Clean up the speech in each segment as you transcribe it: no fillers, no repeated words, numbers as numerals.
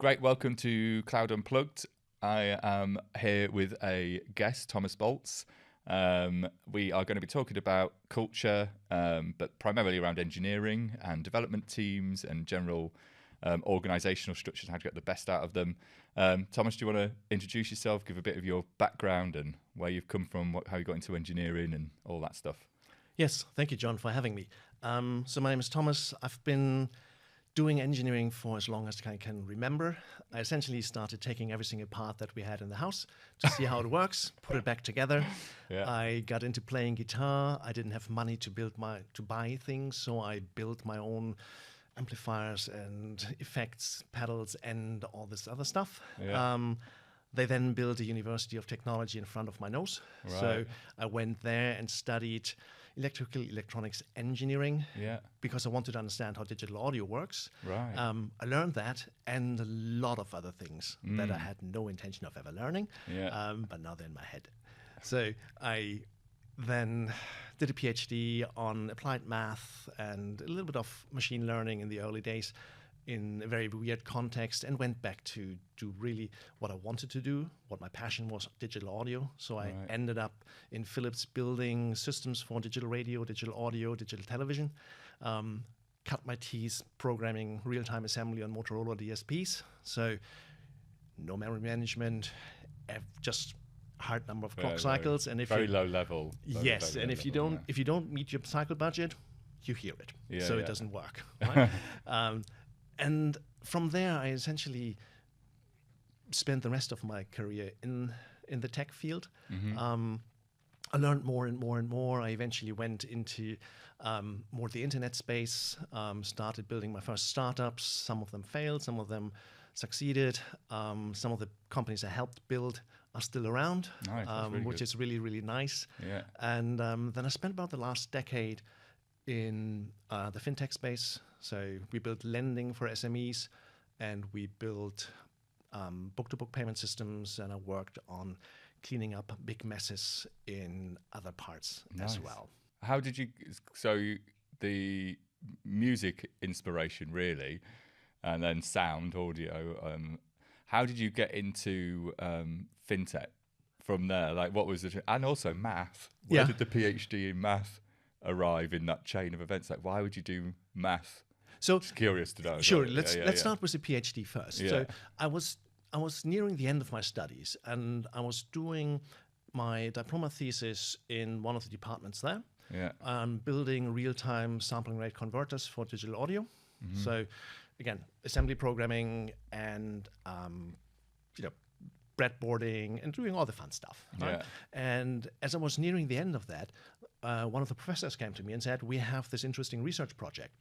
Great, welcome to Cloud Unplugged. I am here with a guest, Thomas Boltze. We are going to be talking about culture, but primarily around engineering and development teams and general organisational structures, how to get the best out of them. Thomas, do you want to introduce yourself, give a bit of your background and where you've come from, how you got into engineering and all that stuff? Yes, thank you, John, for having me. So my name is Thomas. I've been doing engineering for as long as I can remember. I essentially started taking everything apart that we had in the house to see how it works, put it back together. Yeah. I got into playing guitar. I didn't have money to buy things, so I built my own amplifiers and effects, pedals, and all this other stuff. Yeah. They then built a University of Technology in front of my nose. Right. So I went there and studied electrical electronics engineering because I wanted to understand how digital audio works. Right. I learned that and a lot of other things that I had no intention of ever learning, but now they're in my head. So I then did a PhD on applied math and a little bit of machine learning in the early days in a very weird context, and went back to do really what I wanted to do, what my passion was, digital audio. So I ended up in Philips building systems for digital radio, digital audio, digital television, cut my teeth programming real-time assembly on Motorola DSPs. So no memory management, just hard number of clock cycles. And if very low level. Yes, and if you don't meet your cycle budget, you hear it. It doesn't work. Right? And from there, I essentially spent the rest of my career in the tech field. Mm-hmm. I learned more and more and more. I eventually went into more the internet space, started building my first startups. Some of them failed, some of them succeeded. Some of the companies I helped build are still around, which is really, really nice. Yeah. And then I spent about the last decade in the fintech space. So we built lending for SMEs, and we built book-to-book payment systems, and I worked on cleaning up big messes in other parts as well. How did you, the music inspiration really, and then sound, audio, how did you get into fintech from there? Like what was it? And also math. Where did the PhD in math arrive in that chain of events? Like why would you do math? So just curious to know. Sure, let's start with the PhD first. Yeah. So I was nearing the end of my studies, and I was doing my diploma thesis in one of the departments there. Yeah. Building real-time sampling rate converters for digital audio. Mm-hmm. So again, assembly programming and breadboarding and doing all the fun stuff. Right? Yeah. And as I was nearing the end of that, one of the professors came to me and said, "We have this interesting research project.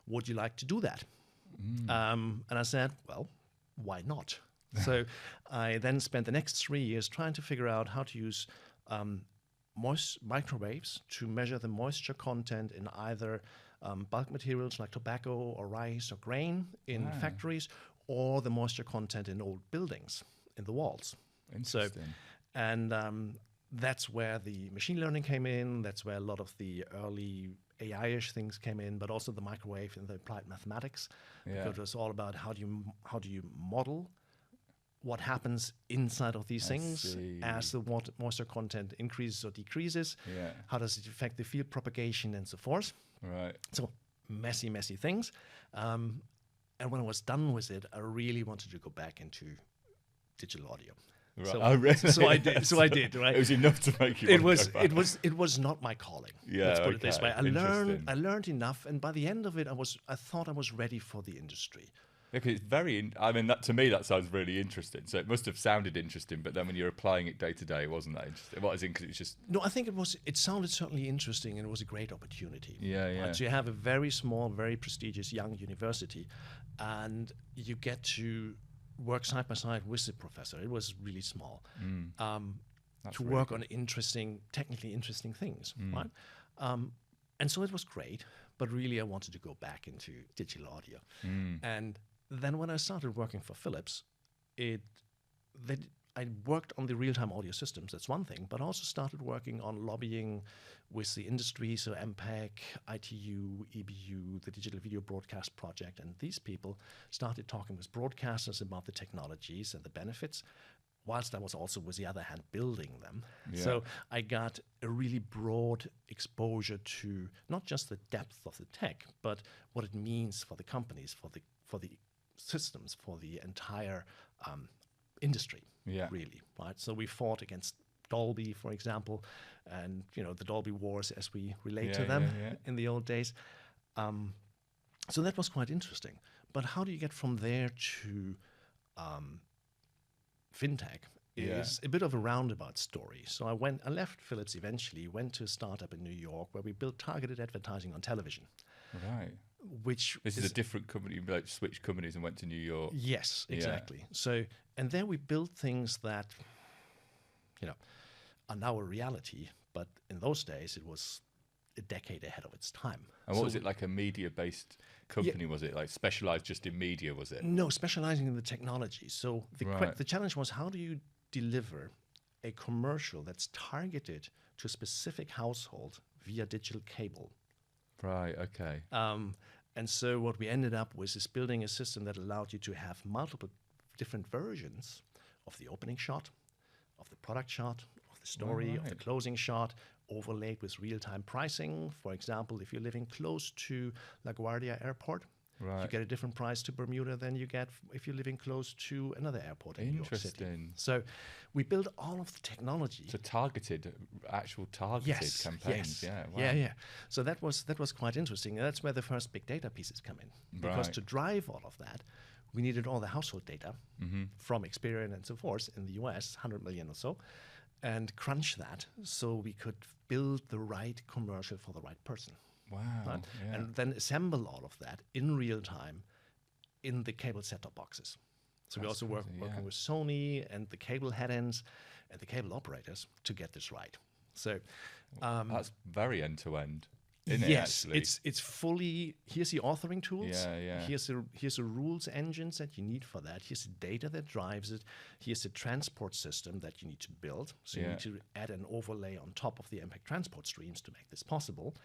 Would you like to do that?" And I said, well, why not? So I then spent the next 3 years trying to figure out how to use microwaves to measure the moisture content in either bulk materials like tobacco or rice or grain in factories, or the moisture content in old buildings, in the walls. Interesting. That's where the machine learning came in. That's where a lot of the early AI-ish things came in, but also the microwave and the applied mathematics. Because it was all about how do you model what happens inside of these things as the moisture content increases or decreases. Yeah. How does it affect the field propagation and so forth? Right. So messy things. And when I was done with it, I really wanted to go back into digital audio. Right. So I did. Right. It was enough to make you. It was not my calling. Yeah. Let's put it this way. I learned enough, and by the end of it, I thought I was ready for the industry. Yeah, it's to me that sounds really interesting. So it must have sounded interesting, but then when you're applying it day to day, it wasn't that interesting. What is it? Because it's just. No, I think it was. It sounded certainly interesting, and it was a great opportunity. Yeah. Right? So you have a very small, very prestigious young university, and you get to work side by side with the professor. It was really small. To really work on technically interesting things, right? And so it was great, but really I wanted to go back into digital audio. And then when I started working for Philips, I I worked on the real-time audio systems. That's one thing, but I also started working on lobbying with the industry, so MPEG, ITU, EBU, the Digital Video Broadcast Project, and these people started talking with broadcasters about the technologies and the benefits, whilst I was also, with the other hand, building them. Yeah. So I got a really broad exposure to not just the depth of the tech, but what it means for the companies, for the systems, for the entire industry, really, right? So we fought against Dolby, for example, and the Dolby wars as we relate to them in the old days. So that was quite interesting. But how do you get from there to fintech? Is a bit of a roundabout story. So I left Philips eventually, went to a startup in New York where we built targeted advertising on television. Right. This is a different company. You like switched companies and went to New York. Yes, exactly. So, and there we built things that, are now a reality. But in those days, it was a decade ahead of its time. And what was it, like a media-based company? Was it like specialized just in media? Was it? No, specializing in the technology. So the challenge was, how do you deliver a commercial that's targeted to a specific household via digital cable? Right, okay. And so what we ended up with is building a system that allowed you to have multiple different versions of the opening shot, of the product shot, of the story, of the closing shot, overlaid with real-time pricing. For example, if you're living close to LaGuardia Airport, you get a different price to Bermuda than you get if you're living close to another airport in New York City. Interesting. So we built all of the technology. So actual targeted campaigns. Yes. Yeah. Yeah. So that was quite interesting. And that's where the first big data pieces come in. Because to drive all of that, we needed all the household data from Experian and so forth in the US, 100 million or so, and crunch that so we could build the right commercial for the right person. Wow. Right? Yeah. And then assemble all of that in real time in the cable set-top boxes. So we also working with Sony and the cable head ends and the cable operators to get this right. So that's very end-to-end. Yes, it's fully. Here's the authoring tools. Yeah. Here's the rules engines that you need for that. Here's the data that drives it. Here's the transport system that you need to build. So you need to add an overlay on top of the MPEG transport streams to make this possible.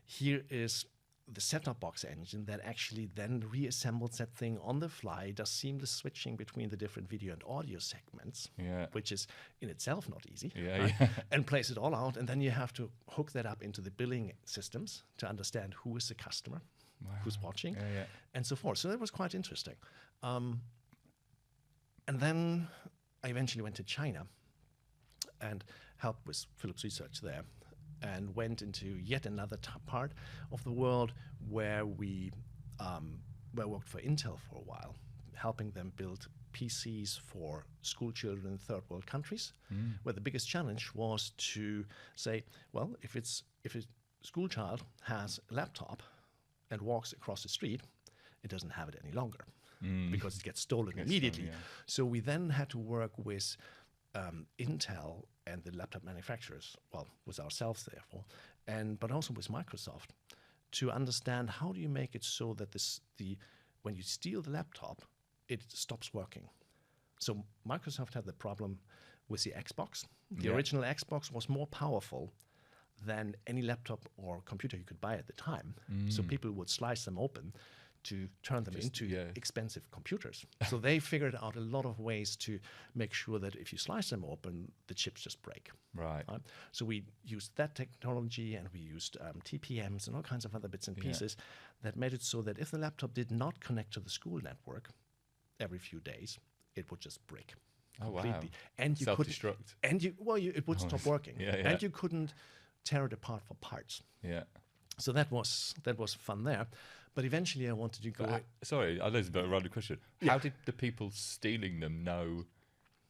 Here is the set-top box engine that actually then reassembles that thing on the fly, does seamless switching between the different video and audio segments, which is in itself not easy, and plays it all out. And then you have to hook that up into the billing systems to understand who is the customer, who's watching, and so forth. So that was quite interesting. And then I eventually went to China and helped with Philips research there, and went into yet another part of the world where I worked for Intel for a while, helping them build PCs for school children in third world countries, where the biggest challenge was to say, well, if a school child has a laptop and walks across the street, it doesn't have it any longer because it gets stolen immediately. So we then had to work with Intel and the laptop manufacturers, well, with ourselves therefore, but also with Microsoft, to understand how do you make it so that when you steal the laptop, it stops working. So Microsoft had the problem with the Xbox. The original Xbox was more powerful than any laptop or computer you could buy at the time. So people would slice them open to turn them into expensive computers. So they figured out a lot of ways to make sure that if you slice them open, the chips just break. Right. So we used that technology, and we used TPMs and all kinds of other bits and pieces that made it so that if the laptop did not connect to the school network every few days, it would just break. Oh, wow. Completely. And you self-destruct. It would stop working. And you couldn't tear it apart for parts. Yeah. So that was fun there. But eventually I wanted to go... sorry, I know it's a bit of a random question. How did the people stealing them know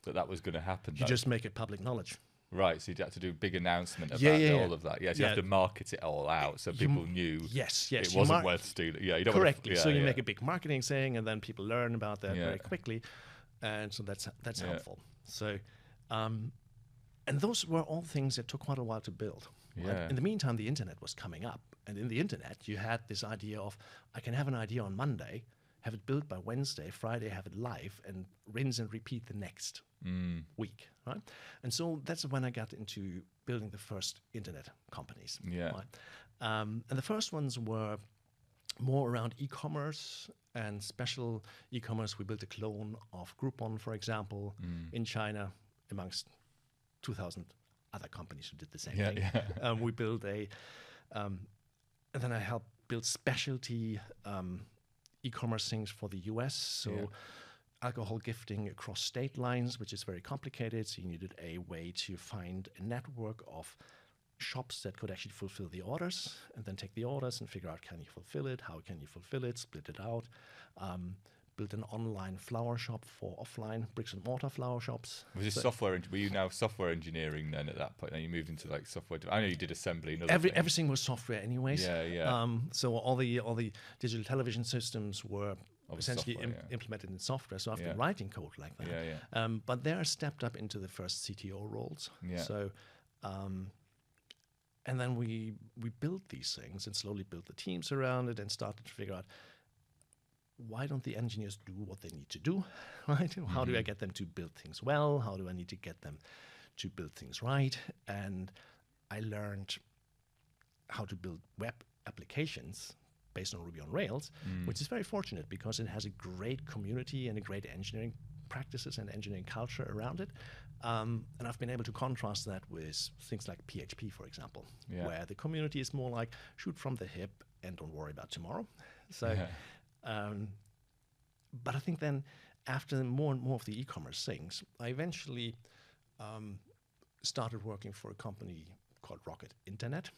that was going to happen? You just make it public knowledge. Right, so you had to do a big announcement about all of that. So you have to market it all out so people knew it wasn't worth stealing. You don't correctly. So you make a big marketing saying, and then people learn about that very quickly. And so that's helpful. So, and those were all things that took quite a while to build. Right? In the meantime, the internet was coming up. And in the internet, you had this idea of, I can have an idea on Monday, have it built by Wednesday, Friday have it live, and rinse and repeat the next week, right? And so that's when I got into building the first internet companies. Yeah. Right? And the first ones were more around e-commerce and special e-commerce. We built a clone of Groupon, for example, in China, amongst 2,000 other companies who did the same thing. Yeah. We built and then I helped build specialty e-commerce things for the US. So alcohol gifting across state lines, which is very complicated. So you needed a way to find a network of shops that could actually fulfill the orders, and then take the orders and figure out, can you fulfill it? How can you fulfill it? Split it out. Built an online flower shop for offline bricks and mortar flower shops. Was this software? Were you now software engineering then at that point? Then you moved into like software. I know you did assembly and other things. Everything was software, anyways. Yeah. So all the digital television systems were essentially software, implemented in software. So I've been writing code like that. Yeah. But there I stepped up into the first CTO roles. Yeah. So. And then we built these things and slowly built the teams around it and started to figure out, why don't the engineers do what they need to do, right? How do I get them to build things well? How do I need to get them to build things right? And I learned how to build web applications based on Ruby on Rails, which is very fortunate because it has a great community and a great engineering practices and engineering culture around it. And I've been able to contrast that with things like PHP, for example, where the community is more like shoot from the hip and don't worry about tomorrow. So, but I think then after more and more of the e-commerce things, I eventually started working for a company called Rocket Internet,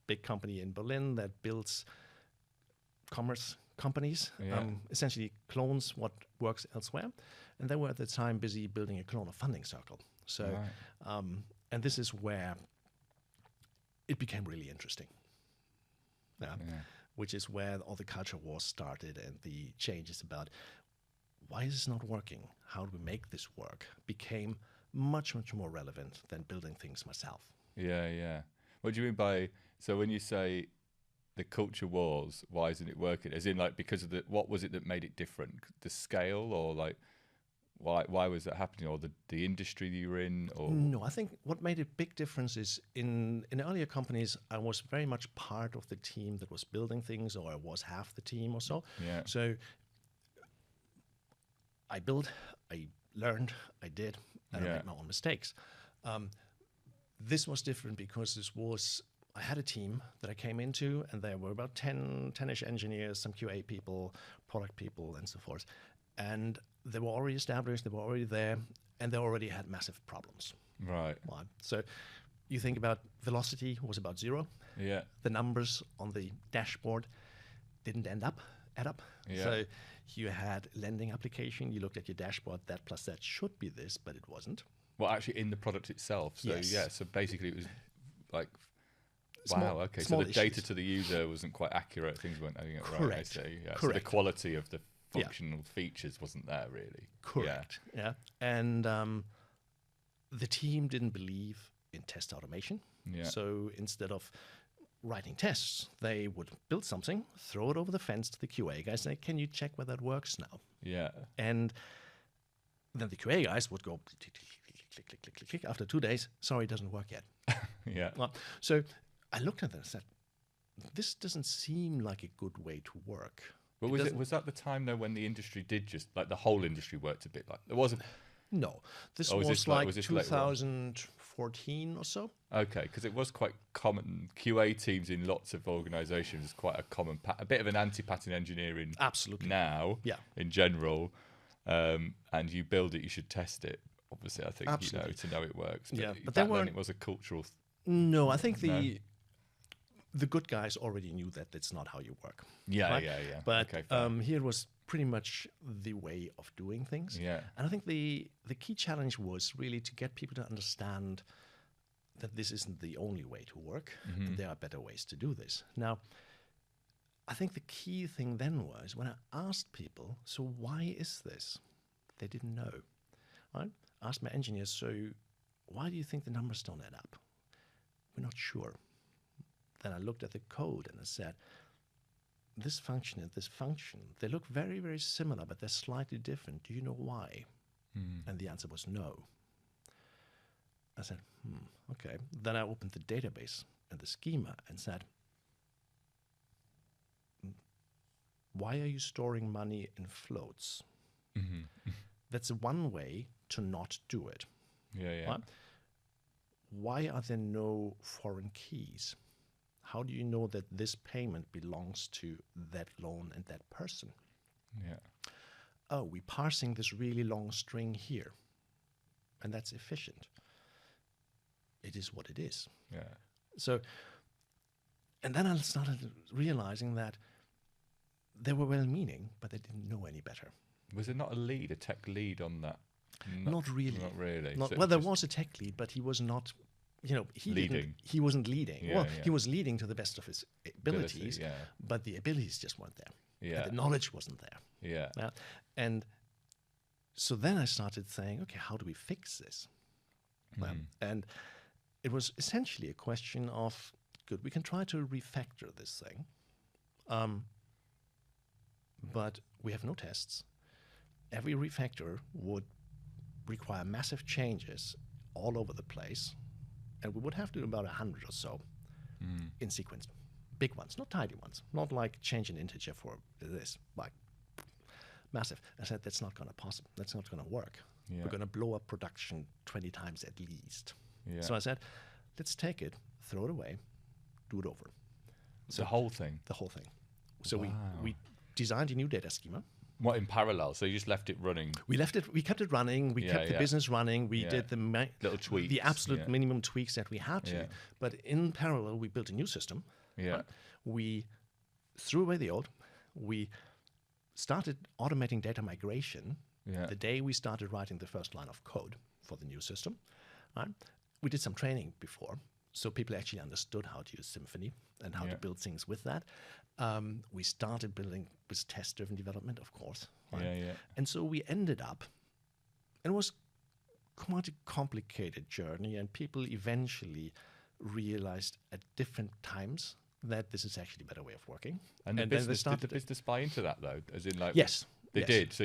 big company in Berlin that builds commerce companies, essentially clones what works elsewhere. And they were at the time busy building a clone of Funding Circle. So, and this is where it became really interesting. Which is where all the culture wars started and the changes about why is this not working? How do we make this work? Became much, much more relevant than building things myself. Yeah. What do you mean by, so when you say the culture wars, why isn't it working? As in, like, because of what was it that made it different? The scale, or like, why was that happening, or the industry that you were in? Or no, I think what made a big difference is in earlier companies, I was very much part of the team that was building things, or I was half the team or so. Yeah. So I built, I learned, I did, and I made my own mistakes. This was different because I had a team that I came into, and there were about 10-ish engineers, some QA people, product people, and so forth. And they were already established, they were already there, and they already had massive problems. Right. So you think about velocity was about 0. Yeah. The numbers on the dashboard didn't add up. Yeah. So you had lending application, you looked at your dashboard, that plus that should be this, but it wasn't. Well, actually in the product itself. So so basically it was like, okay. So the data to the user wasn't quite accurate, things weren't adding up right, I see. Yeah. Correct. So the quality of the functional features wasn't there really. Correct. Yeah. And the team didn't believe in test automation. Yeah. So instead of writing tests, they would build something, throw it over the fence to the QA guys, and say, can you check whether that works now? Yeah. And then the QA guys would go click, click, click, click, click, click. After 2 days, sorry, it doesn't work yet. Yeah. So I looked at that and said, this doesn't seem like a good way to work. But was that the time though when the industry did just like the whole industry worked a bit like there wasn't? No, this was like 2014 or so. Okay, because it was quite common. QA teams in lots of organisations is quite a common, a bit of an anti-pattern engineering. Absolutely. Now, in general, and you build it, you should test it. Obviously, I think to know it works. But back then it was a cultural. No, I think the good guys already knew that that's not how you work. Yeah. But here was pretty much the way of doing things. Yeah. And I think the key challenge was really to get people to understand that this isn't the only way to work, that there are better ways to do this. Now, I think the key thing then was when I asked people, so why is this? They didn't know. Right? I asked my engineers, so why do you think the numbers don't add up? We're not sure. Then I looked at the code and I said, this function and this function, they look very, very similar, but they're slightly different. Do you know why? And the answer was no. I said, okay. Then I opened the database and the schema and said, why are you storing money in floats? That's one way to not do it. Yeah. Right? Why are there no foreign keys? How do you know that this payment belongs to that loan and that person? Yeah. Oh, we're parsing this really long string here, and that's efficient. It is what it is. Yeah. So, and then I started realizing that they were well-meaning, but they didn't know any better. Was there not a tech lead on that? Not really. Not really. Not, So well, there was a tech lead, but he was not, leading. He wasn't leading. Yeah, well, yeah. he was leading to the best of his abilities, Yeah. but the abilities just weren't there. Yeah. And the knowledge wasn't there. Yeah. Yeah. And so then I started saying, okay, how do we fix this? And it was essentially a question of, good, we can try to refactor this thing, but we have no tests. Every refactor would require massive changes all over the place, and we would have to do about 100 or so in sequence. Big ones, not tiny ones, not like change an integer for this, like massive. I said, that's not going to possible. That's not going to work. Yeah. We're going to blow up production 20 times at least. Yeah. So I said, let's take it, throw it away, do it over. So the whole thing? The whole thing. So Wow. we designed a new data schema. What, in parallel? So you just left it running? We kept it running. We kept the business running. We did the little tweaks. the absolute minimum tweaks that we had to. Yeah. But in parallel, we built a new system. Yeah. We threw away the old. We started automating data migration the day we started writing the first line of code for the new system. Right? We did some training before, so people actually understood how to use Symfony and how to build things with that. We started building with test-driven development, of course. Right? Yeah. And so we ended up, and it was quite a complicated journey, and people eventually realized at different times that this is actually a better way of working. And then did the business buy into that, though? As in, like, yes, they yes. did. So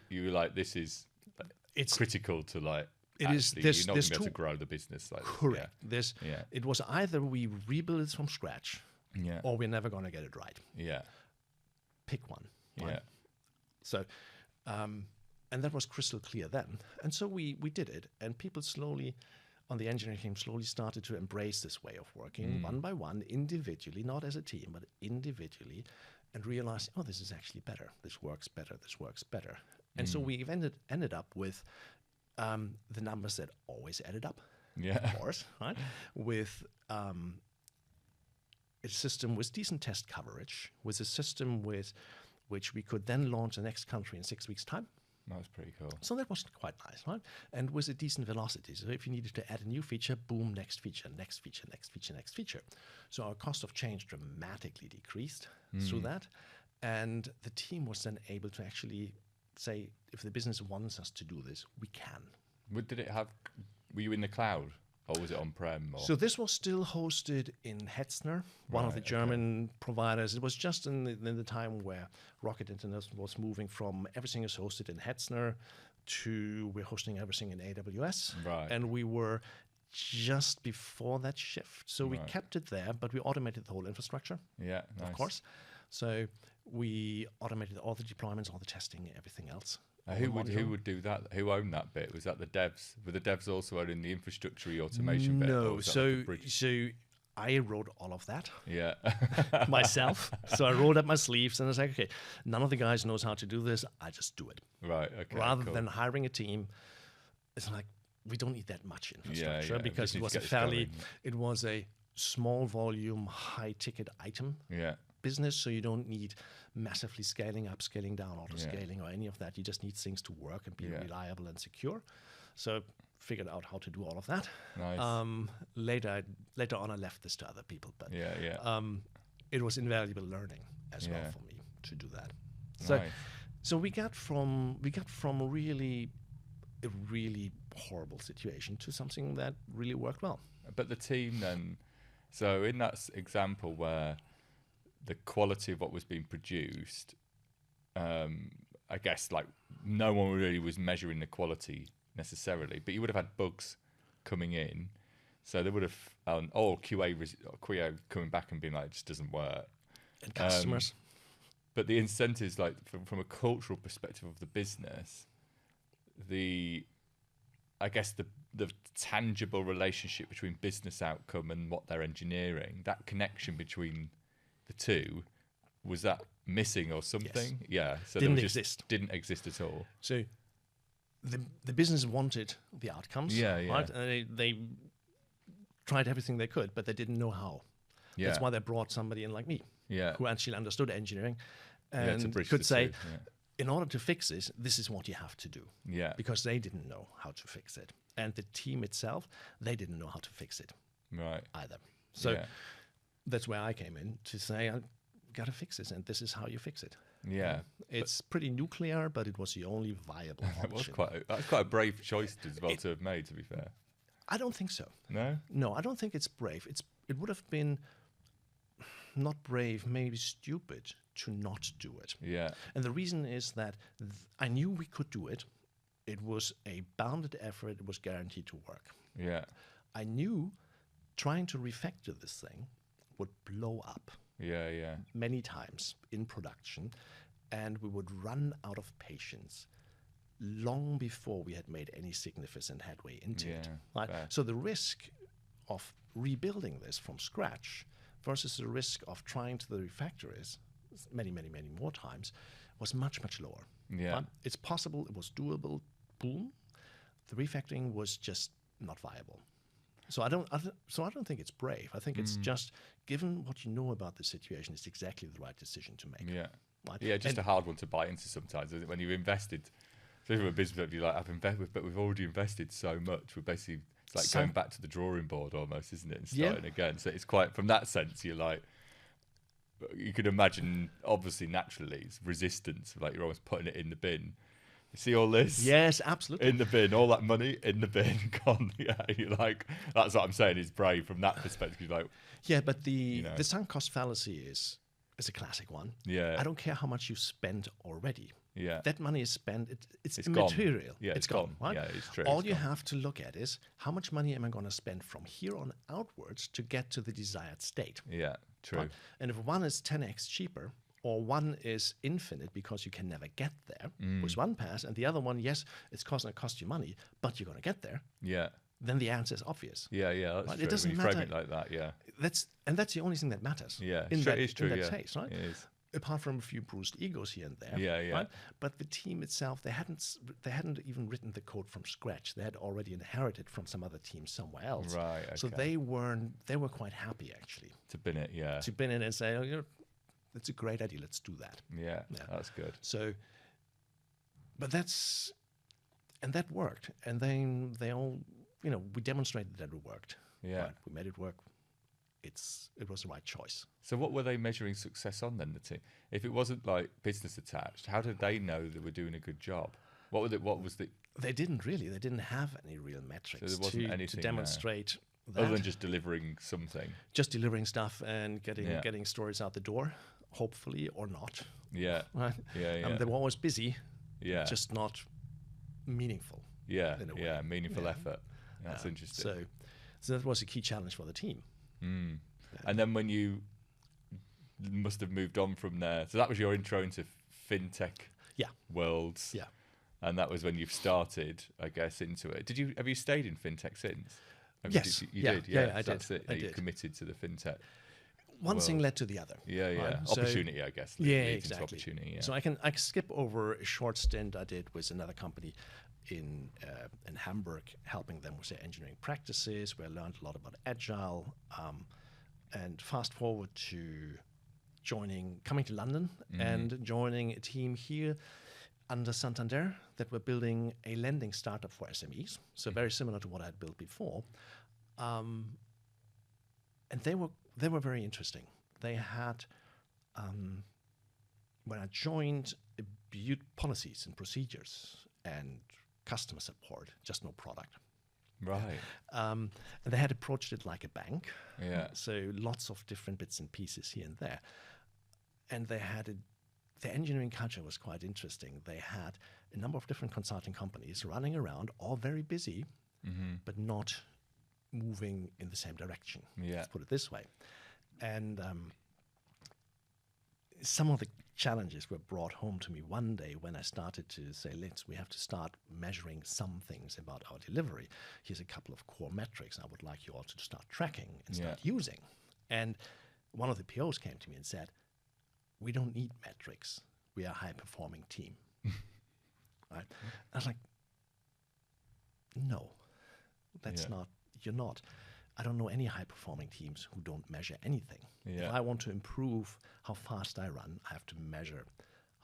you were like, this is it's critical to like. It is. Actually, There's you're not going to be able two. to grow the business. Like Correct. This. It was either we rebuild it from scratch, or we're never going to get it right. Yeah. Pick one. Right? Yeah. So, and that was crystal clear then. And so we did it, and people slowly, on the engineering team, slowly started to embrace this way of working one by one, individually, not as a team, but individually, and realized, oh, this is actually better. This works better. This works better. And so we ended up with the numbers that always added up. Yeah. Of course, right? With a system with decent test coverage, with a system with which we could then launch the next country in 6 weeks' time. That was pretty cool. So that was quite nice, right? And with a decent velocity. So if you needed to add a new feature, boom, next feature, next feature, next feature, next feature. So our cost of change dramatically decreased through that. And the team was then able to actually say, if the business wants us to do this, we can. Did it have? Were you in the cloud, or was it on-prem? Or? So this was still hosted in Hetzner, one of the German providers. It was just in the time where Rocket Internet was moving from everything is hosted in Hetzner to we're hosting everything in AWS. Right. And we were just before that shift. So we kept it there, but we automated the whole infrastructure. Yeah, nice. Of course. So we automated all the deployments, all the testing, everything else. Who would do that? Who owned that bit? Was that the devs? Were the devs also owning the infrastructure automation bit? No, so I wrote all of that myself. So I rolled up my sleeves and I was like, okay, none of the guys knows how to do this. I just do it. Right. Okay. Rather than hiring a team, it's like we don't need that much infrastructure because it was it was a small volume, high ticket item business. So you don't need massively scaling up, scaling down, auto scaling or any of that. You just need things to work and be reliable and secure. So figured out how to do all of that. Nice. Later on, I left this to other people, but it was invaluable learning as well for me to do that. So we got from really a really horrible situation to something that really worked well. But the team then, so in that example where the quality of what was being produced, I guess like no one really was measuring the quality necessarily, but you would have had bugs coming in, so they would have QA coming back and being like, it just doesn't work. And customers. But the incentives, like from a cultural perspective of the business, I guess the tangible relationship between business outcome and what they're engineering, that connection between the two, was that missing or something? Yes. Yeah. So didn't exist. Didn't exist at all. So the business wanted the outcomes. Yeah, yeah. Right? And they tried everything they could, but they didn't know how. Yeah. That's why they brought somebody in like me, who actually understood engineering and could say, in order to fix this is what you have to do. Yeah. Because they didn't know how to fix it. And the team itself, they didn't know how to fix it either. So that's where I came in to say, I got to fix this, and this is how you fix it. Yeah. It's pretty nuclear, but it was the only viable option. That's quite a brave choice as well to have made, to be fair. I don't think so. No? No, I don't think it's brave. It would have been not brave, maybe stupid to not do it. Yeah. And the reason is that I knew we could do it. It was a bounded effort. It was guaranteed to work. Yeah. I knew trying to refactor this thing would blow up. Yeah, yeah. Many times in production, and we would run out of patience long before we had made any significant headway into it. Right? So the risk of rebuilding this from scratch versus the risk of trying to refactor it many, many, many more times was much, much lower. Yeah. Right? It's possible, it was doable, boom. The refactoring was just not viable. So I don't think it's brave. I think it's just, given what you know about the situation, it's exactly the right decision to make. Yeah. Right? Yeah, just a hard one to buy into sometimes, isn't it? When you've invested, especially from a business, you're like, I've invested, but we've already invested so much. We're basically, it's like going back to the drawing board almost, isn't it? And starting again. So it's quite, from that sense, you're like, you could imagine, obviously, naturally, it's resistance. Like you're almost putting it in the bin. You see all this? Yes, absolutely. In the bin, all that money in the bin, gone. Yeah, you're like, that's what I'm saying is brave from that perspective. You're like, yeah, but the sunk cost fallacy is a classic one. Yeah. I don't care how much you spent already. Yeah. That money is spent, it's gone. immaterial. Yeah, it's gone. Right? Yeah, it's true. All you have to look at is how much money am I going to spend from here on outwards to get to the desired state. Yeah, true. Right? And if one is 10x cheaper, or one is infinite because you can never get there with one pass, and the other one, yes, it's going to cost you money, but you're going to get there. Yeah. Then the answer is obvious. Yeah, that's right? true. It doesn't when you matter. frame it like that, yeah. That's the only thing that matters. Yeah, in it is true. that Yeah, case, right? it is. Apart from a few bruised egos here and there. Yeah, yeah. Right? But the team itself, they hadn't even written the code from scratch. They had already inherited from some other team somewhere else. Right. Okay. So they were quite happy actually to bin it. Yeah. To bin it and say, oh, that's a great idea. Let's do that. Yeah, that's good. So, but that worked, and then they all, we demonstrated that it worked. Yeah, right? We made it work. It was the right choice. So what were they measuring success on then, the team? If it wasn't like business attached, how did they know they were doing a good job? What was the? They didn't really. They didn't have any real metrics so there wasn't anything to demonstrate that. Other than just delivering something. Just delivering stuff and getting stories out the door, hopefully or not. Yeah. Right. Yeah. They were always busy. Yeah. Just not meaningful. Yeah. In a way. Yeah. Meaningful effort. That's interesting. So that was a key challenge for the team. Mm. And then when you must have moved on from there, so that was your intro into fintech worlds. Yeah. And that was when you've started, I guess, into it. Have you stayed in fintech since? Yes. You did. Yeah, I did. That's it. You committed to the fintech. One thing led to the other. Yeah. Right? Opportunity, I guess. Exactly. Opportunity, yeah. So I can skip over a short stint I did with another company in Hamburg, helping them with their engineering practices, where I learned a lot about Agile. And fast forward to coming to London and joining a team here under Santander that were building a lending startup for SMEs. So very similar to what I had built before. And they were very interesting. They had, when I joined, policies and procedures and customer support, just no product. Right. And they had approached it like a bank. Yeah. So lots of different bits and pieces here and there. and the engineering culture was quite interesting. They had a number of different consulting companies running around, all very busy, but not moving in the same direction. Yeah. Let's put it this way. And some of the challenges were brought home to me one day when I started to say, we have to start measuring some things about our delivery. Here's a couple of core metrics I would like you all to start tracking and start using. And one of the POs came to me and said, we don't need metrics. We are a high-performing team. Right? I was like, no, that's not, you're not. I don't know any high-performing teams who don't measure anything. Yeah. If I want to improve how fast I run, I have to measure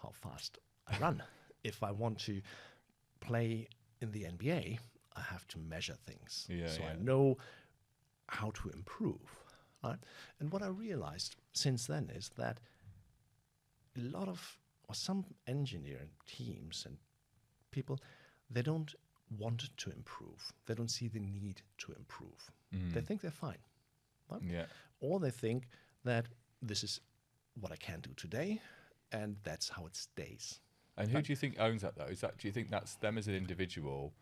how fast I run. If I want to play in the NBA, I have to measure things. I know how to improve. Right? And what I realized since then is that some engineering teams and people, they don't want to improve. They don't see the need to improve. They think they're fine. Right? Yeah. Or they think that this is what I can do today, and that's how it stays. And who do you think owns that, though? Do you think that's them as an individual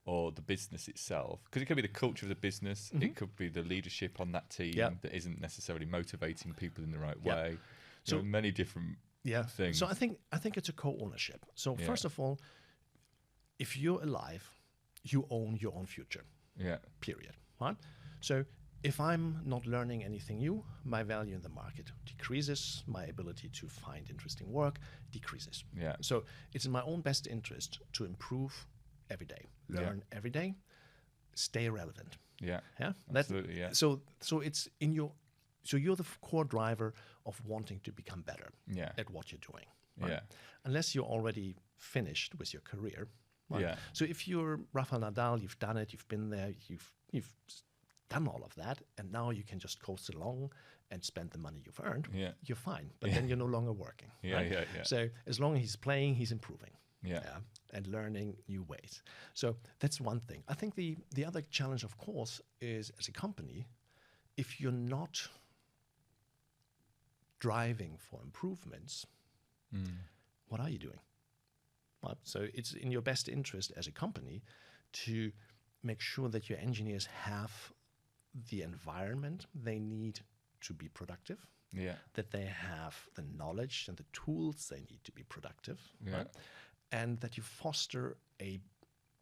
or the business itself? Because it could be the culture of the business. It could be the leadership on that team that isn't necessarily motivating people in the right way. So many different things. So I think it's a co-ownership. So first of all, if you're alive, you own your own future. Yeah. Period. Right? So if I'm not learning anything new, my value in the market decreases. My ability to find interesting work decreases. Yeah. So it's in my own best interest to improve every day, learn every day, stay relevant. Yeah. Yeah. Absolutely. Yeah. So it's in your. So you're the core driver of wanting to become better at what you're doing. Right? Yeah. Unless you're already finished with your career. Right? Yeah. So if you're Rafael Nadal, you've done it, you've been there, you've done all of that, and now you can just coast along and spend the money you've earned, you're fine. But then you're no longer working. Right? So as long as he's playing, he's improving. And learning new ways. So that's one thing. I think the other challenge, of course, is as a company, if you're not driving for improvements, what are you doing? Well, so it's in your best interest as a company to make sure that your engineers have the environment they need to be productive, that they have the knowledge and the tools they need to be productive, right? And that you foster a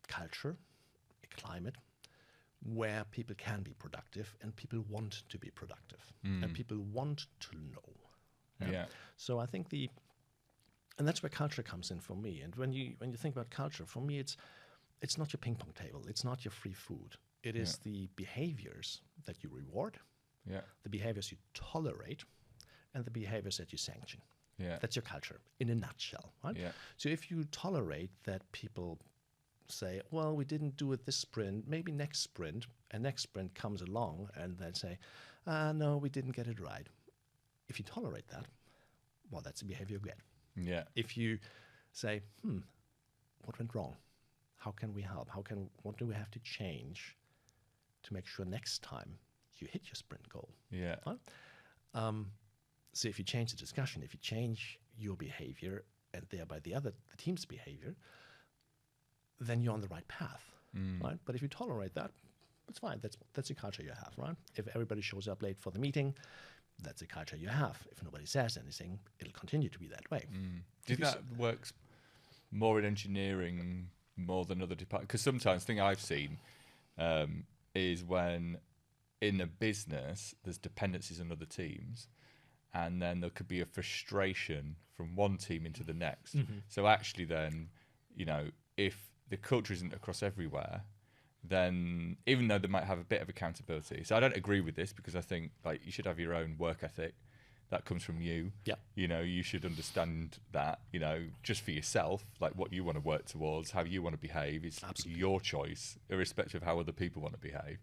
culture, a climate, where people can be productive and people want to be productive and people want to know. So I think and that's where culture comes in for me. And when you think about culture, for me, it's not your ping pong table. It's not your free food. It is the behaviors that you reward, the behaviors you tolerate, and the behaviors that you sanction. That's your culture in a nutshell. Right? So if you tolerate that people say, well, we didn't do it this sprint, maybe next sprint, and next sprint comes along and then say, no, we didn't get it right. If you tolerate that, well, that's a behavior you get. If you say, what went wrong? How can we help? What do we have to change to make sure next time you hit your sprint goal? Right? So if you change the discussion, if you change your behavior and thereby the team's behavior, then you're on the right path, right? But if you tolerate that, it's fine. That's a culture you have, right? If everybody shows up late for the meeting, that's a culture you have. If nobody says anything, it'll continue to be that way. Do you think that works more in engineering more than other departments? Because sometimes the thing I've seen is when in a business there's dependencies on other teams, and then there could be a frustration from one team into the next. So actually then, if the culture isn't across everywhere, then even though they might have a bit of accountability. So I don't agree with this because I think you should have your own work ethic. That comes from you. You should understand that, just for yourself, like what you want to work towards, how you want to behave is your choice, irrespective of how other people want to behave.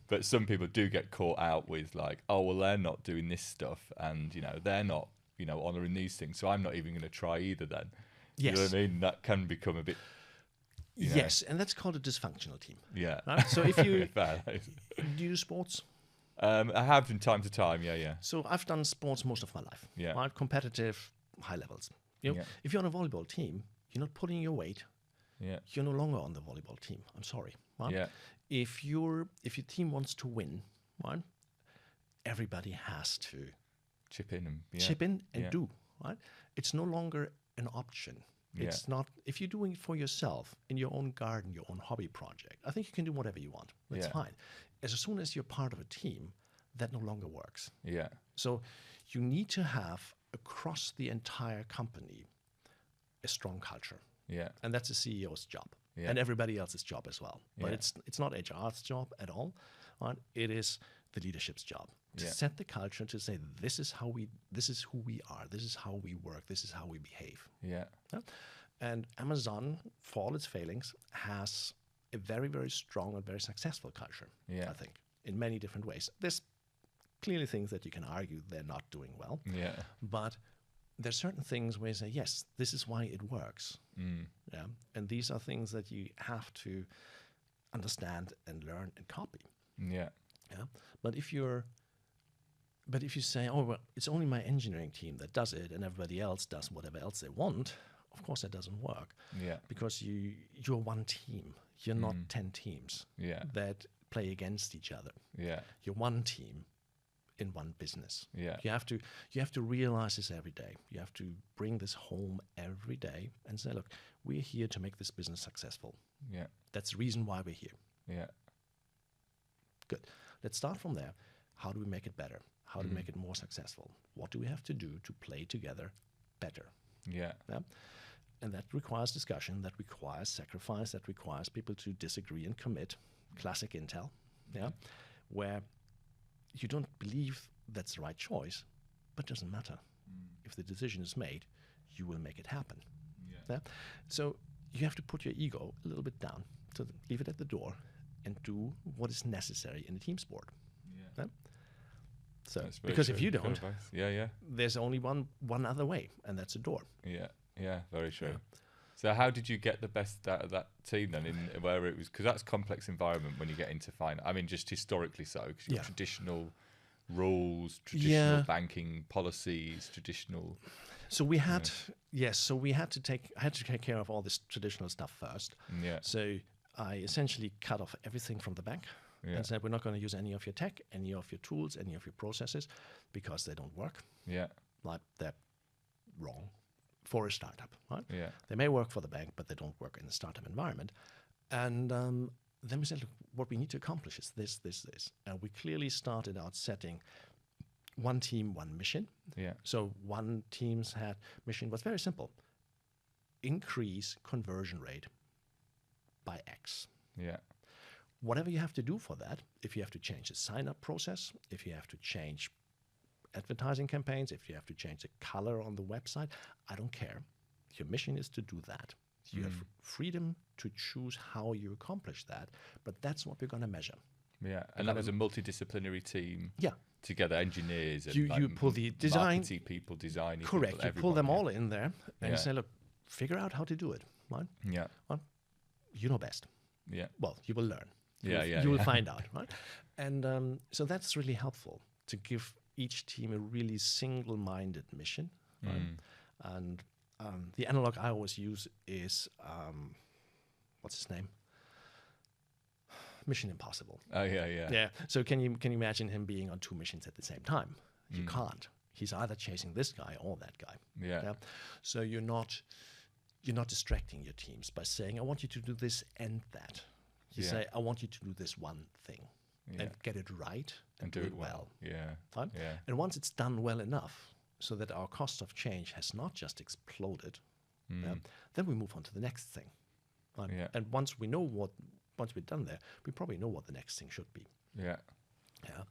But some people do get caught out with they're not doing this stuff and, they're not, honouring these things. So I'm not even going to try either then. You know what I mean? That can become a bit... Yes, and that's called a dysfunctional team. Yeah. Right? So if you do sports, I have from time to time. Yeah. So I've done sports most of my life. Yeah. Right? Competitive, high levels. If you're on a volleyball team, you're not pulling your weight. Yeah. You're no longer on the volleyball team. I'm sorry. Right? Yeah. If your team wants to win, right, everybody has to Chip in and do. Right? It's no longer an option. It's not, if you're doing it for yourself in your own garden, your own hobby project, I think you can do whatever you want. That's fine. As soon as you're part of a team, that no longer works. Yeah. So you need to have across the entire company a strong culture. Yeah. And that's the CEO's job. Yeah. And everybody else's job as well. But Yeah. it's not HR's job at all. Right? It is the leadership's job to set the culture, to say this is who we are, this is how we work, this is how we behave. Yeah. And Amazon, for all its failings, has a very, very strong and very successful culture, I think, in many different ways. There's clearly things that you can argue they're not doing well. Yeah. But there's certain things where you say, yes, this is why it works. Yeah. And these are things that you have to understand and learn and copy. Yeah. Yeah. But if you say, oh, well, it's only my engineering team that does it and everybody else does whatever else they want, of course that doesn't work. Yeah. Because you're one team. You're not 10 teams that play against each other. Yeah. You're one team in one business. Yeah. You have to realize this every day. You have to bring this home every day and say, look, we're here to make this business successful. Yeah. That's the reason why we're here. Yeah. Good. Let's start from there. How do we make it better? How do we make it more successful? What do we have to do to play together better? Yeah. And that requires discussion, that requires sacrifice, that requires people to disagree and commit. Classic Intel, where you don't believe that's the right choice, but it doesn't matter. If the decision is made, you will make it happen. Yeah? So you have to put your ego a little bit down, to leave it at the door, and do what is necessary in a team sport. Yeah? So, because if you don't, there's only one other way, and that's a door. Yeah, very true. So how did you get the best out of that team then, in where it was, because that's a complex environment when you get into finance. I mean, just historically so, because you have traditional rules, traditional banking policies, traditional. So we had, I had to take care of all this traditional stuff first. Yeah. So I essentially cut off everything from the bank. And said, we're not going to use any of your tech, any of your tools, any of your processes, because they don't work. Yeah. Like, they're wrong for a startup, right? Yeah. They may work for the bank, but they don't work in the startup environment. And then we said, look, what we need to accomplish is this. And we clearly started out setting one team, one mission. Yeah. So one team's mission was very simple. Increase conversion rate by X. Yeah. Whatever you have to do for that, if you have to change the sign-up process, if you have to change advertising campaigns, if you have to change the color on the website, I don't care. Your mission is to do that. You have freedom to choose how you accomplish that, but that's what we're going to measure. Yeah, and that was a multidisciplinary team. Yeah. Together, engineers and you pull the design marketing people, designing correct. People, you pull them all in there and say, look, figure out how to do it. Right? Yeah. Well, you know best. Yeah. Well, you will learn. You will find out, right? And so that's really helpful to give each team a really single-minded mission. Right? And the analog I always use is what's his name? Mission Impossible. Oh yeah. Yeah. So can you imagine him being on two missions at the same time? You can't. He's either chasing this guy or that guy. Yeah. So you're not distracting your teams by saying, I want you to do this and that. You say, I want you to do this one thing and get it right and do it well. Yeah. Fine? Yeah. And once it's done well enough so that our cost of change has not just exploded, then we move on to the next thing. Right? Yeah. And once we're done there, we probably know what the next thing should be. Yeah. Yeah.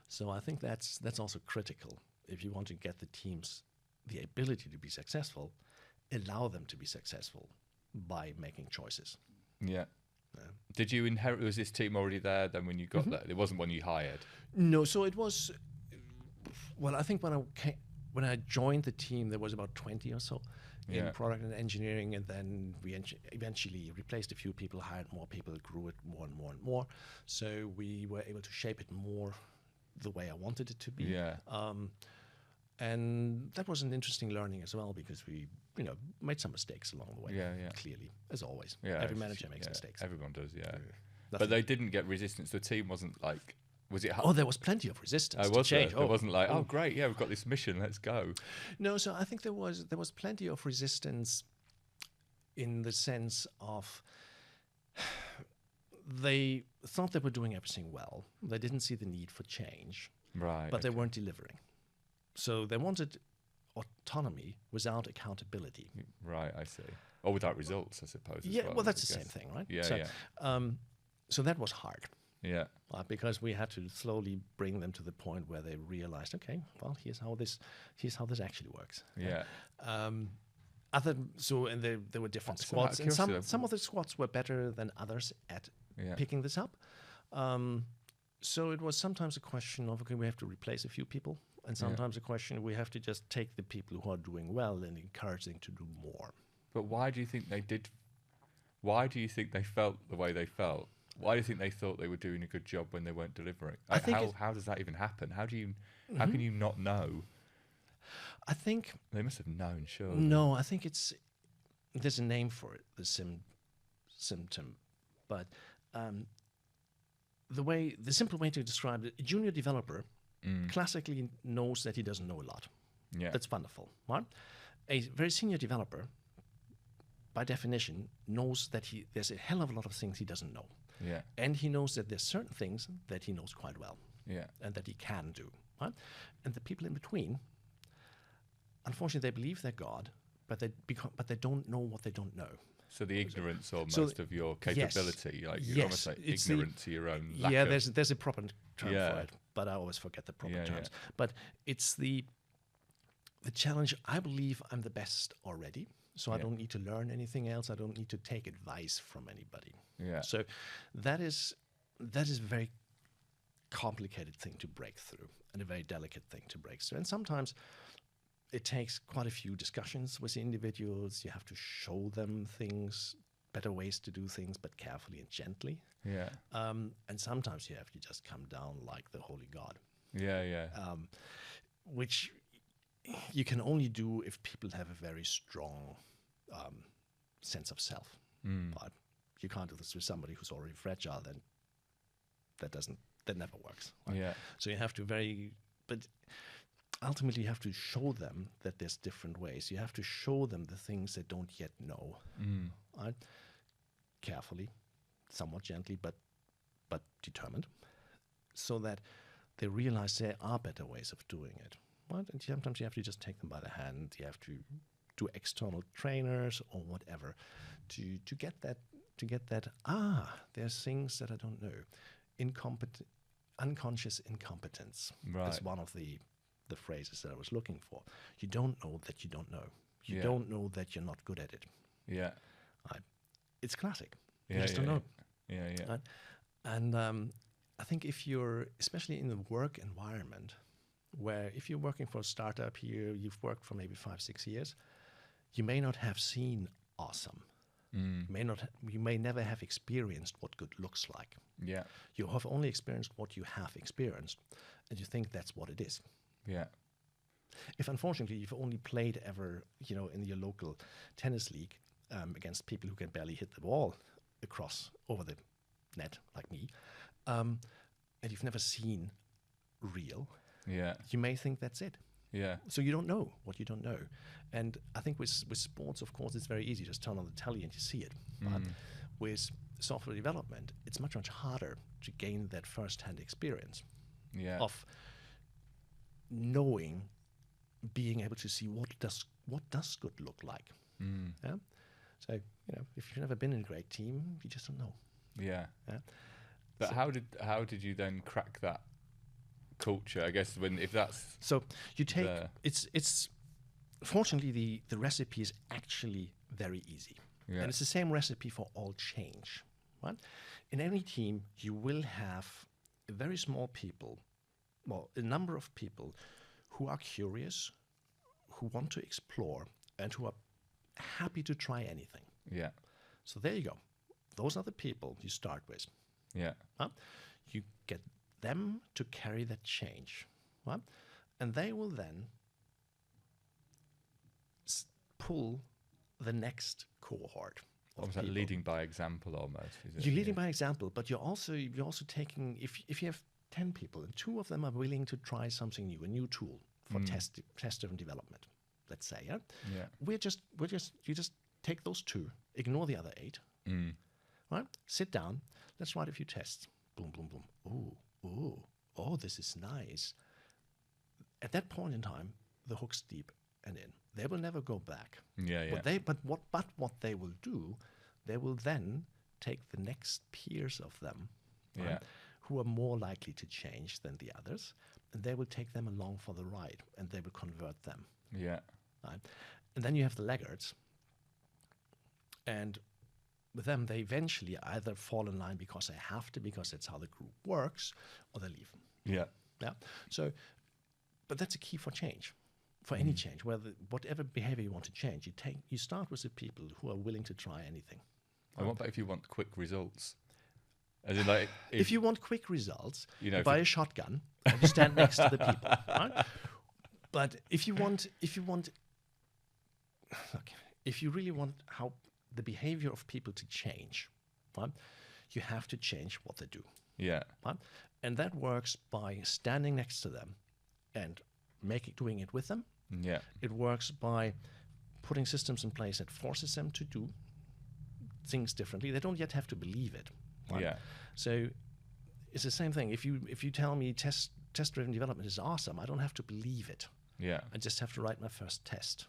So I think that's also critical. If you want to get the teams the ability to be successful, allow them to be successful by making choices. Yeah. Did you inherit, was this team already there then when you got there? It wasn't one you hired? No, so it was, well, I think when I joined the team, there was about 20 or so in product and engineering, and then we eventually replaced a few people, hired more people, grew it more and more and more. So we were able to shape it more the way I wanted it to be. Yeah. And that was an interesting learning as well, because we, made some mistakes along the way. Yeah. Clearly, as always. Yeah. Every manager makes mistakes. Everyone does. Yeah. Nothing. But they didn't get resistance. The team wasn't like. Was it? Oh, there was plenty of resistance to Was change. there? It wasn't like, oh, great, yeah, we've got this mission, let's go. No, so I think there was plenty of resistance in the sense of they thought they were doing everything well. They didn't see the need for change, Right. but they weren't delivering. So they wanted autonomy without accountability. Right, I see. Or without results, I suppose. Yeah, as well, that's I the same guess. thing, right? Yeah, so, yeah. So that was hard. Yeah. Because we had to slowly bring them to the point where they realized, okay, well, here's how this actually works. Yeah. And there were different So out of squads, and curiosity, some of the squads were better than others at Yeah. picking this up. So it was sometimes a question of, okay, we have to replace a few people, and sometimes a question we have to just take the people who are doing well and encourage them to do more. But why do you think they did? Why do you think they felt the way they felt? Why do you think they thought they were doing a good job when they weren't delivering? I think how does that even happen? How can you not know? I think They must have known, sure. no. I think there's a name for it, the symptom, but the simple way to describe it: a junior developer classically knows that he doesn't know a lot. Yeah. That's wonderful, right? A very senior developer, by definition, knows that there's a hell of a lot of things he doesn't know. Yeah. And he knows that there's certain things that he knows quite well Yeah. and that he can do. Right? And the people in between, unfortunately, they believe they're God, but they don't know what they don't know. So the ignorance almost of your capability, like you're almost like it's ignorant to your own lack Yeah, of... there's a proper term Yeah. for it, but I always forget the proper Yeah, terms. yeah. But it's the challenge. I believe I'm the best already, so I Yeah. don't need to learn anything else. I don't need to take advice from anybody. Yeah. So that is a very complicated thing to break through, and a very delicate thing to break through. And sometimes it takes quite a few discussions with the individuals. You have to show them things, better ways to do things, but carefully and gently. Yeah. And sometimes you have to just come down like the holy God, Yeah, yeah. which you can only do if people have a very strong sense of self. But you can't do this with somebody who's already fragile. Then that never works. Right? Yeah. So you have to but ultimately you have to show them that there's different ways. You have to show them the things they don't yet know. Right? Carefully, somewhat gently, but determined, so that they realize there are better ways of doing it. Right? And sometimes you have to just take them by the hand. You have to do external trainers or whatever to get that. There's things that I don't know. Unconscious incompetence Right. is one of the phrases that I was looking for. You don't know that you don't know. You Yeah. don't know that you're not good at it. Yeah. It's classic. You Yeah, just yeah, don't know. Yeah, yeah. Right? And I think if you're, especially in the work environment, where if you're working for a startup here, you've worked for maybe 5-6 years, you may not have seen awesome. You may never have experienced what good looks like. Yeah. You have only experienced what you have experienced, and you think that's what it is. Yeah. If unfortunately you've only played ever, in your local tennis league against people who can barely hit the ball over the net like me, and you've never seen real, Yeah. you may think that's it. Yeah. So you don't know what you don't know. And I think with sports, of course, it's very easy. Just turn on the telly and you see it. But with software development, it's much, much harder to gain that first-hand experience Yeah. of knowing, being able to see what does good look like. Yeah? So, if you've never been in a great team, you just don't know. Yeah. Yeah? But how did you then crack that culture? I guess if that's So you take it's fortunately the recipe is actually very easy. Yeah. And it's the same recipe for all change. Right? In any team you will have a very small a number of people who are curious, who want to explore, and who are happy to try anything. Yeah. So there you go. Those are the people you start with. Yeah. You get them to carry that change, right? And they will then pull the next cohort. Almost like leading by example, almost. You're leading by example, but you're also taking, if you have 10 people and 2 of them are willing to try something new, a new tool for test-driven development, let's say, you just take those 2, ignore the other 8, right? Sit down, let's write a few tests. Boom, boom, boom. Oh, this is nice. At that point in time, the hook's deep and in. They will never go back. But what they will do, they will then take the next peers of them, right, who are more likely to change than the others, and they will take them along for the ride, and they will convert them. Right? And then you have the laggards, and with them, they eventually either fall in line because they have to, because that's how the group works, or they leave. So, but that's a key for change. For any change, whatever behavior you want to change, you start with the people who are willing to try anything. And what about if you want quick results? As in, like, if you want quick results, you buy a shotgun and you stand next to the people. Right? But if you really want how the behavior of people to change, right, you have to change what they do. Right? And that works by standing next to them and doing it with them. It works by putting systems in place that forces them to do things differently. They don't yet have to believe it. Right? So it's the same thing. If you tell me test-driven development is awesome, I don't have to believe it. I just have to write my first test.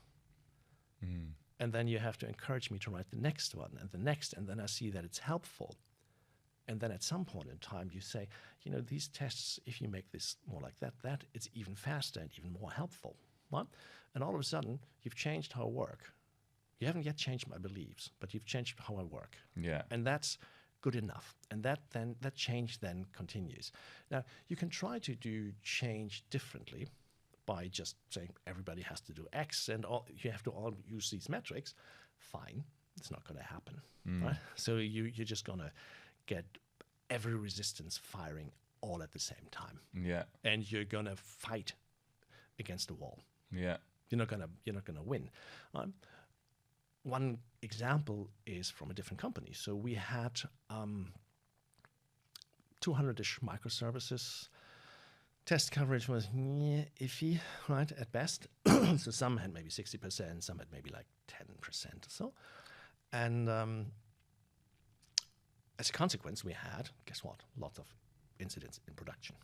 And then you have to encourage me to write the next one and the next, and then I see that it's helpful. And then at some point in time, you say, these tests, if you make this more like that it's even faster and even more helpful. Right? And all of a sudden, you've changed how I work. You haven't yet changed my beliefs, but you've changed how I work. And that's good enough. And that change then continues. Now, you can try to do change differently by just saying everybody has to do X and you have to all use these metrics. Fine. It's not going to happen. Right? So you're just going to get every resistance firing all at the same time. And you're gonna fight against the wall. You're not gonna win. One example is from a different company. So we had 200-ish microservices. Test coverage was iffy, right, at best. So some had maybe 60%, some had maybe like 10% or so. And as a consequence, we had, guess what, lots of incidents in production.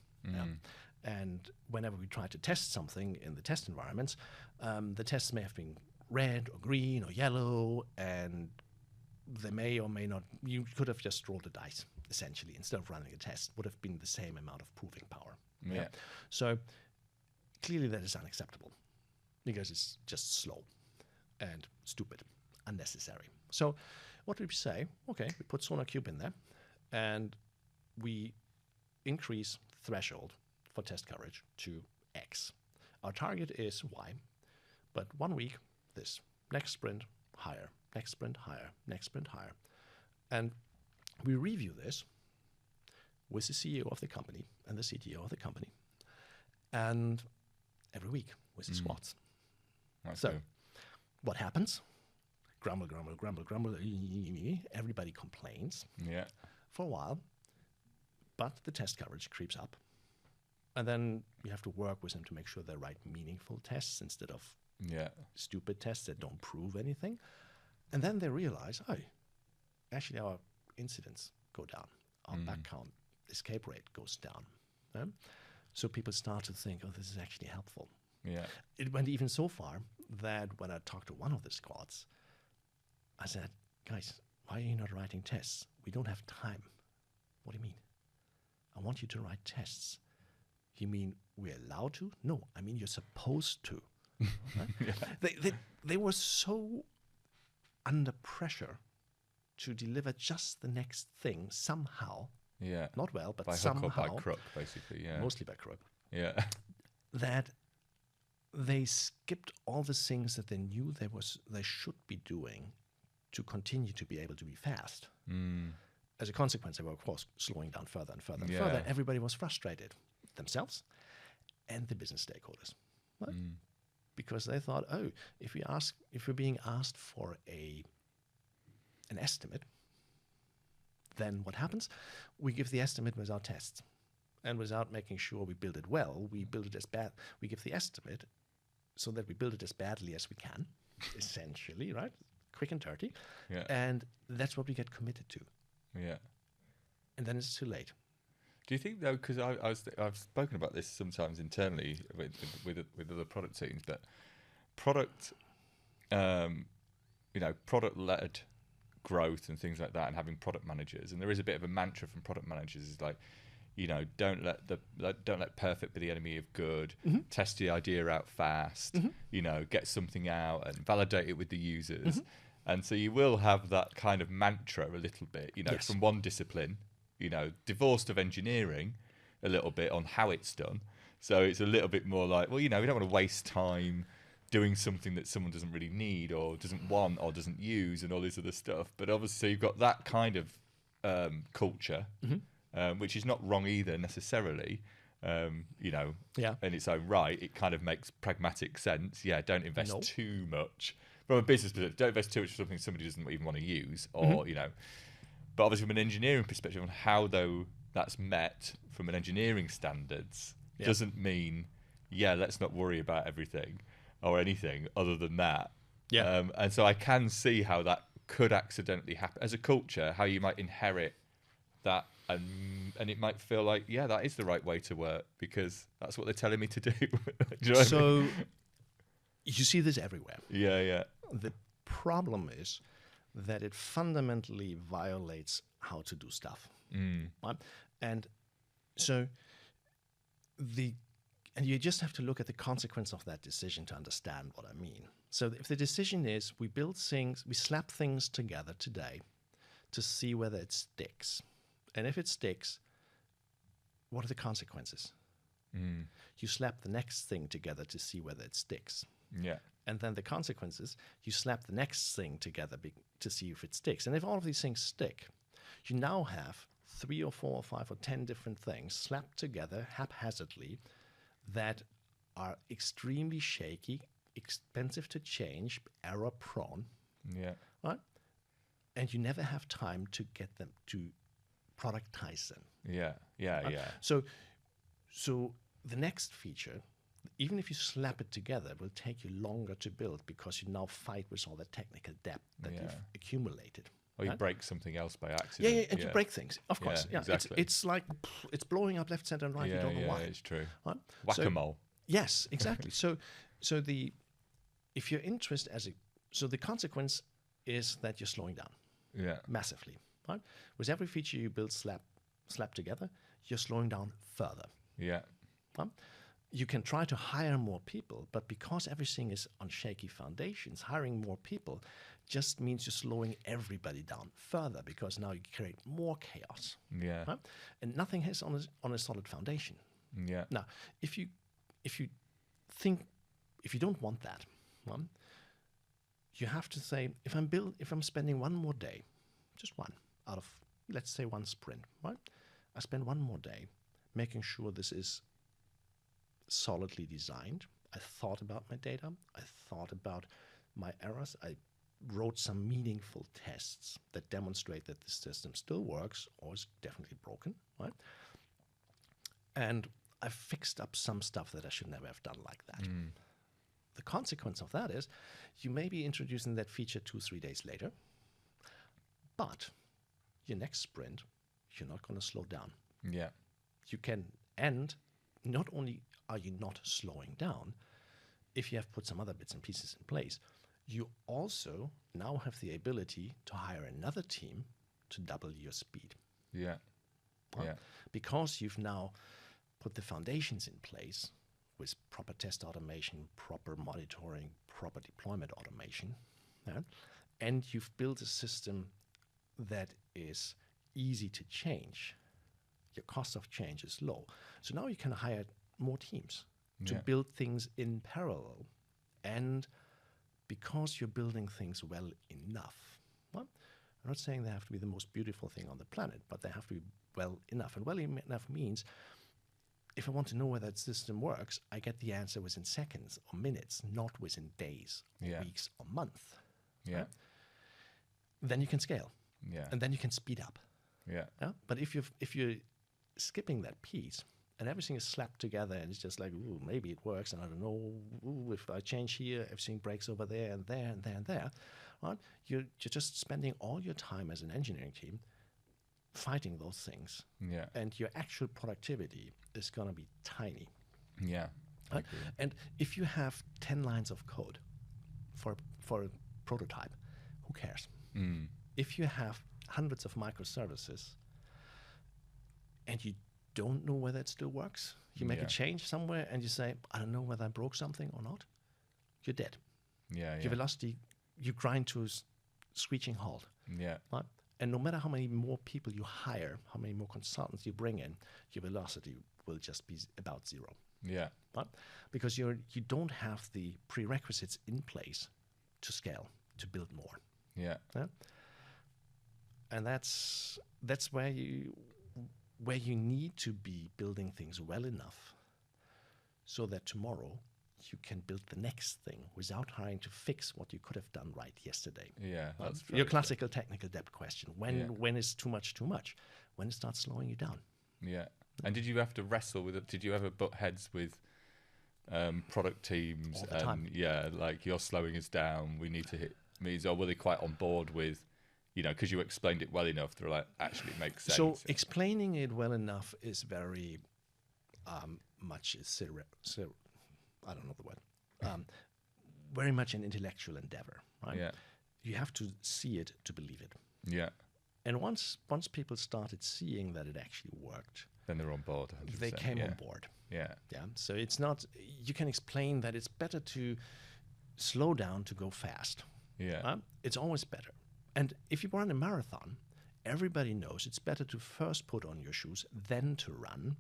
And whenever we tried to test something in the test environments, the tests may have been red or green or yellow, and they may or may not, you could have just rolled a dice, essentially, instead of running a test. Would have been the same amount of proving power. So clearly that is unacceptable because it's just slow and stupid, unnecessary. So what did we say? Okay, we put SonarQube in there, and we increase threshold for test coverage to X. Our target is Y, but 1 week, this. Next sprint, higher. Next sprint, higher. Next sprint, higher. And we review this with the CEO of the company and the CTO of the company, and every week with the squads. So what happens? Grumble, grumble, grumble, grumble. Everybody complains for a while, but the test coverage creeps up. And then you have to work with them to make sure they write meaningful tests instead of stupid tests that don't prove anything. And then they realize, actually our incidents go down. Our back count, escape rate goes down. So people start to think, this is actually helpful. It went even so far that when I talked to one of the squads, I said, guys, why are you not writing tests? We don't have time. What do you mean? I want you to write tests. You mean we're allowed to? No, I mean you're supposed to. Right? They were so under pressure to deliver just the next thing somehow. Not well, but by somehow. By hook or by crook, basically. Mostly by crook. That they skipped all the things that they knew they should be doing to continue to be able to be fast. as a consequence, they were, of course, slowing down further and further and further. Everybody was frustrated, themselves and the business stakeholders, right? Because they thought, oh, if we're being asked for an estimate, then what happens? We give the estimate without tests and without making sure we build it well. We build it as bad. We give the estimate so that we build it as badly as we can, essentially, right? Quick and dirty. Yeah. And that's what we get committed to. Yeah. And then it's too late. Do you think though? Because I've spoken about this sometimes internally with other product teams, but product led growth and things like that, and having product managers, and there is a bit of a mantra from product managers is like, don't let perfect be the enemy of good. Test the idea out fast. Get something out and validate it with the users. And so you will have that kind of mantra a little bit, Yes. from one discipline, divorced of engineering a little bit on how it's done. So it's a little bit more like, well, we don't want to waste time doing something that someone doesn't really need or doesn't want or doesn't use and all this other stuff. But obviously you've got that kind of culture, which is not wrong either necessarily, in its own right. It kind of makes pragmatic sense. Yeah, don't invest too much. From a business perspective, don't invest too much for something somebody doesn't even want to use, or But obviously, from an engineering perspective, on how though that's met from an engineering standards doesn't mean, let's not worry about everything or anything other than that. Yeah. And so I can see how that could accidentally happen as a culture. How you might inherit that, and it might feel like, that is the right way to work because that's what they're telling me to do. Do you know what I mean? You see this everywhere. Yeah. The problem is that it fundamentally violates how to do stuff. Right? And so you just have to look at the consequence of that decision to understand what I mean. So if the decision is we slap things together today to see whether it sticks. And if it sticks, what are the consequences? You slap the next thing together to see whether it sticks. Yeah. And then the consequences, you slap the next thing together to see if it sticks. And if all of these things stick, you now have 3 or 4 or 5 or 10 different things slapped together haphazardly that are extremely shaky, expensive to change, error prone. Yeah. Right? And you never have time to get them to productize them. Yeah. So the next feature, even if you slap it together, will take you longer to build because you now fight with all the technical debt that you've accumulated. Or you break something else by accident. And you break things, of course. Yeah, exactly. It's like it's blowing up left, center, and right. You don't know why. It's true. Right? Whack-a-mole. Yes, exactly. If you're interested the consequence is that you're slowing down. Yeah. Massively. Right? With every feature you build slap together, you're slowing down further. Yeah. Right? You can try to hire more people, but because everything is on shaky foundations, hiring more people just means you're slowing everybody down further because now you create more chaos. Yeah. Right? And nothing is on a solid foundation. Yeah. Now, if you don't want that, you have to say, if I'm spending one more day, just one out of, let's say, one sprint, right? I spend one more day making sure this is solidly designed. I thought about my data. I thought about my errors. I wrote some meaningful tests that demonstrate that the system still works or is definitely broken, right? And I fixed up some stuff that I should never have done like that. The consequence of that is you may be introducing that feature 2-3 days later, but your next sprint, you're not going to slow down. Yeah. You can, and not only are you not slowing down, if you have put some other bits and pieces in place, you also now have the ability to hire another team to double your speed. Yeah. Right? Because you've now put the foundations in place with proper test automation, proper monitoring, proper deployment automation, and you've built a system that is easy to change. Your cost of change is low. So now you can hire more teams to build things in parallel. And because you're building things well enough, I'm not saying they have to be the most beautiful thing on the planet, but they have to be well enough. And well enough means if I want to know whether that system works, I get the answer within seconds or minutes, not within days, or weeks, or months. Yeah. Right? Then you can scale. Yeah. And then you can speed up. Yeah. Yeah? But if you're skipping that piece and everything is slapped together and it's just like, ooh, maybe it works, and I don't know, ooh, if I change here, everything breaks over there and there and there and there, right? You're just spending all your time as an engineering team fighting those things. Yeah. And your actual productivity is going to be tiny. Yeah. Right? And if you have 10 lines of code for a prototype, who cares? If you have hundreds of microservices and you don't know whether it still works, you make a change somewhere and you say, I don't know whether I broke something or not, you're dead. Yeah. Your velocity, you grind to a screeching halt. Yeah. Right? And no matter how many more people you hire, how many more consultants you bring in, your velocity will just be about zero. Yeah. Right? Because you don't have the prerequisites in place to scale, to build more. Yeah. Yeah? And that's where you need to be building things well enough so that tomorrow you can build the next thing without having to fix what you could have done right yesterday. Yeah, that's your classical technical debt question. When is too much too much? When it starts slowing you down. Yeah. And did you have to wrestle with it? Did you ever butt heads with product teams? All the time. Yeah, like you're slowing us down, we need to hit means, or were they quite on board with, because you explained it well enough, they're like, actually it makes sense. So explaining it well enough is very much, I don't know the word, very much an intellectual endeavor, right? Yeah. You have to see it to believe it. Yeah. And once people started seeing that it actually worked, then they're on board. 100%. They came on board. Yeah. Yeah. So it's not, you can explain that it's better to slow down to go fast. Yeah. It's always better. And if you run a marathon, everybody knows it's better to first put on your shoes, then to run,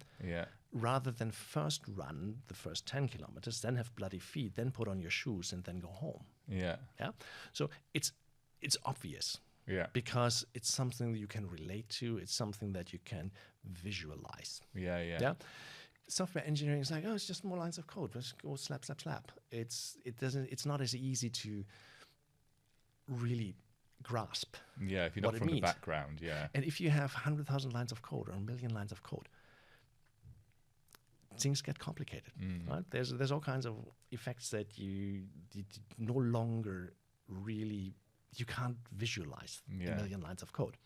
rather than first run the first 10 kilometers, then have bloody feet, then put on your shoes, and then go home. Yeah. Yeah. So it's obvious. Yeah. Because it's something that you can relate to. It's something that you can visualize. Yeah. Yeah. Yeah. Software engineering is like, oh, it's just more lines of code. Let's go slap, slap, slap. It's not as easy to really grasp. Yeah, if you're not from the background, yeah. And if you have 100,000 lines of code or 1 million lines of code, things get complicated. Right? There's all kinds of effects that you no longer really, you can't visualize the million lines of code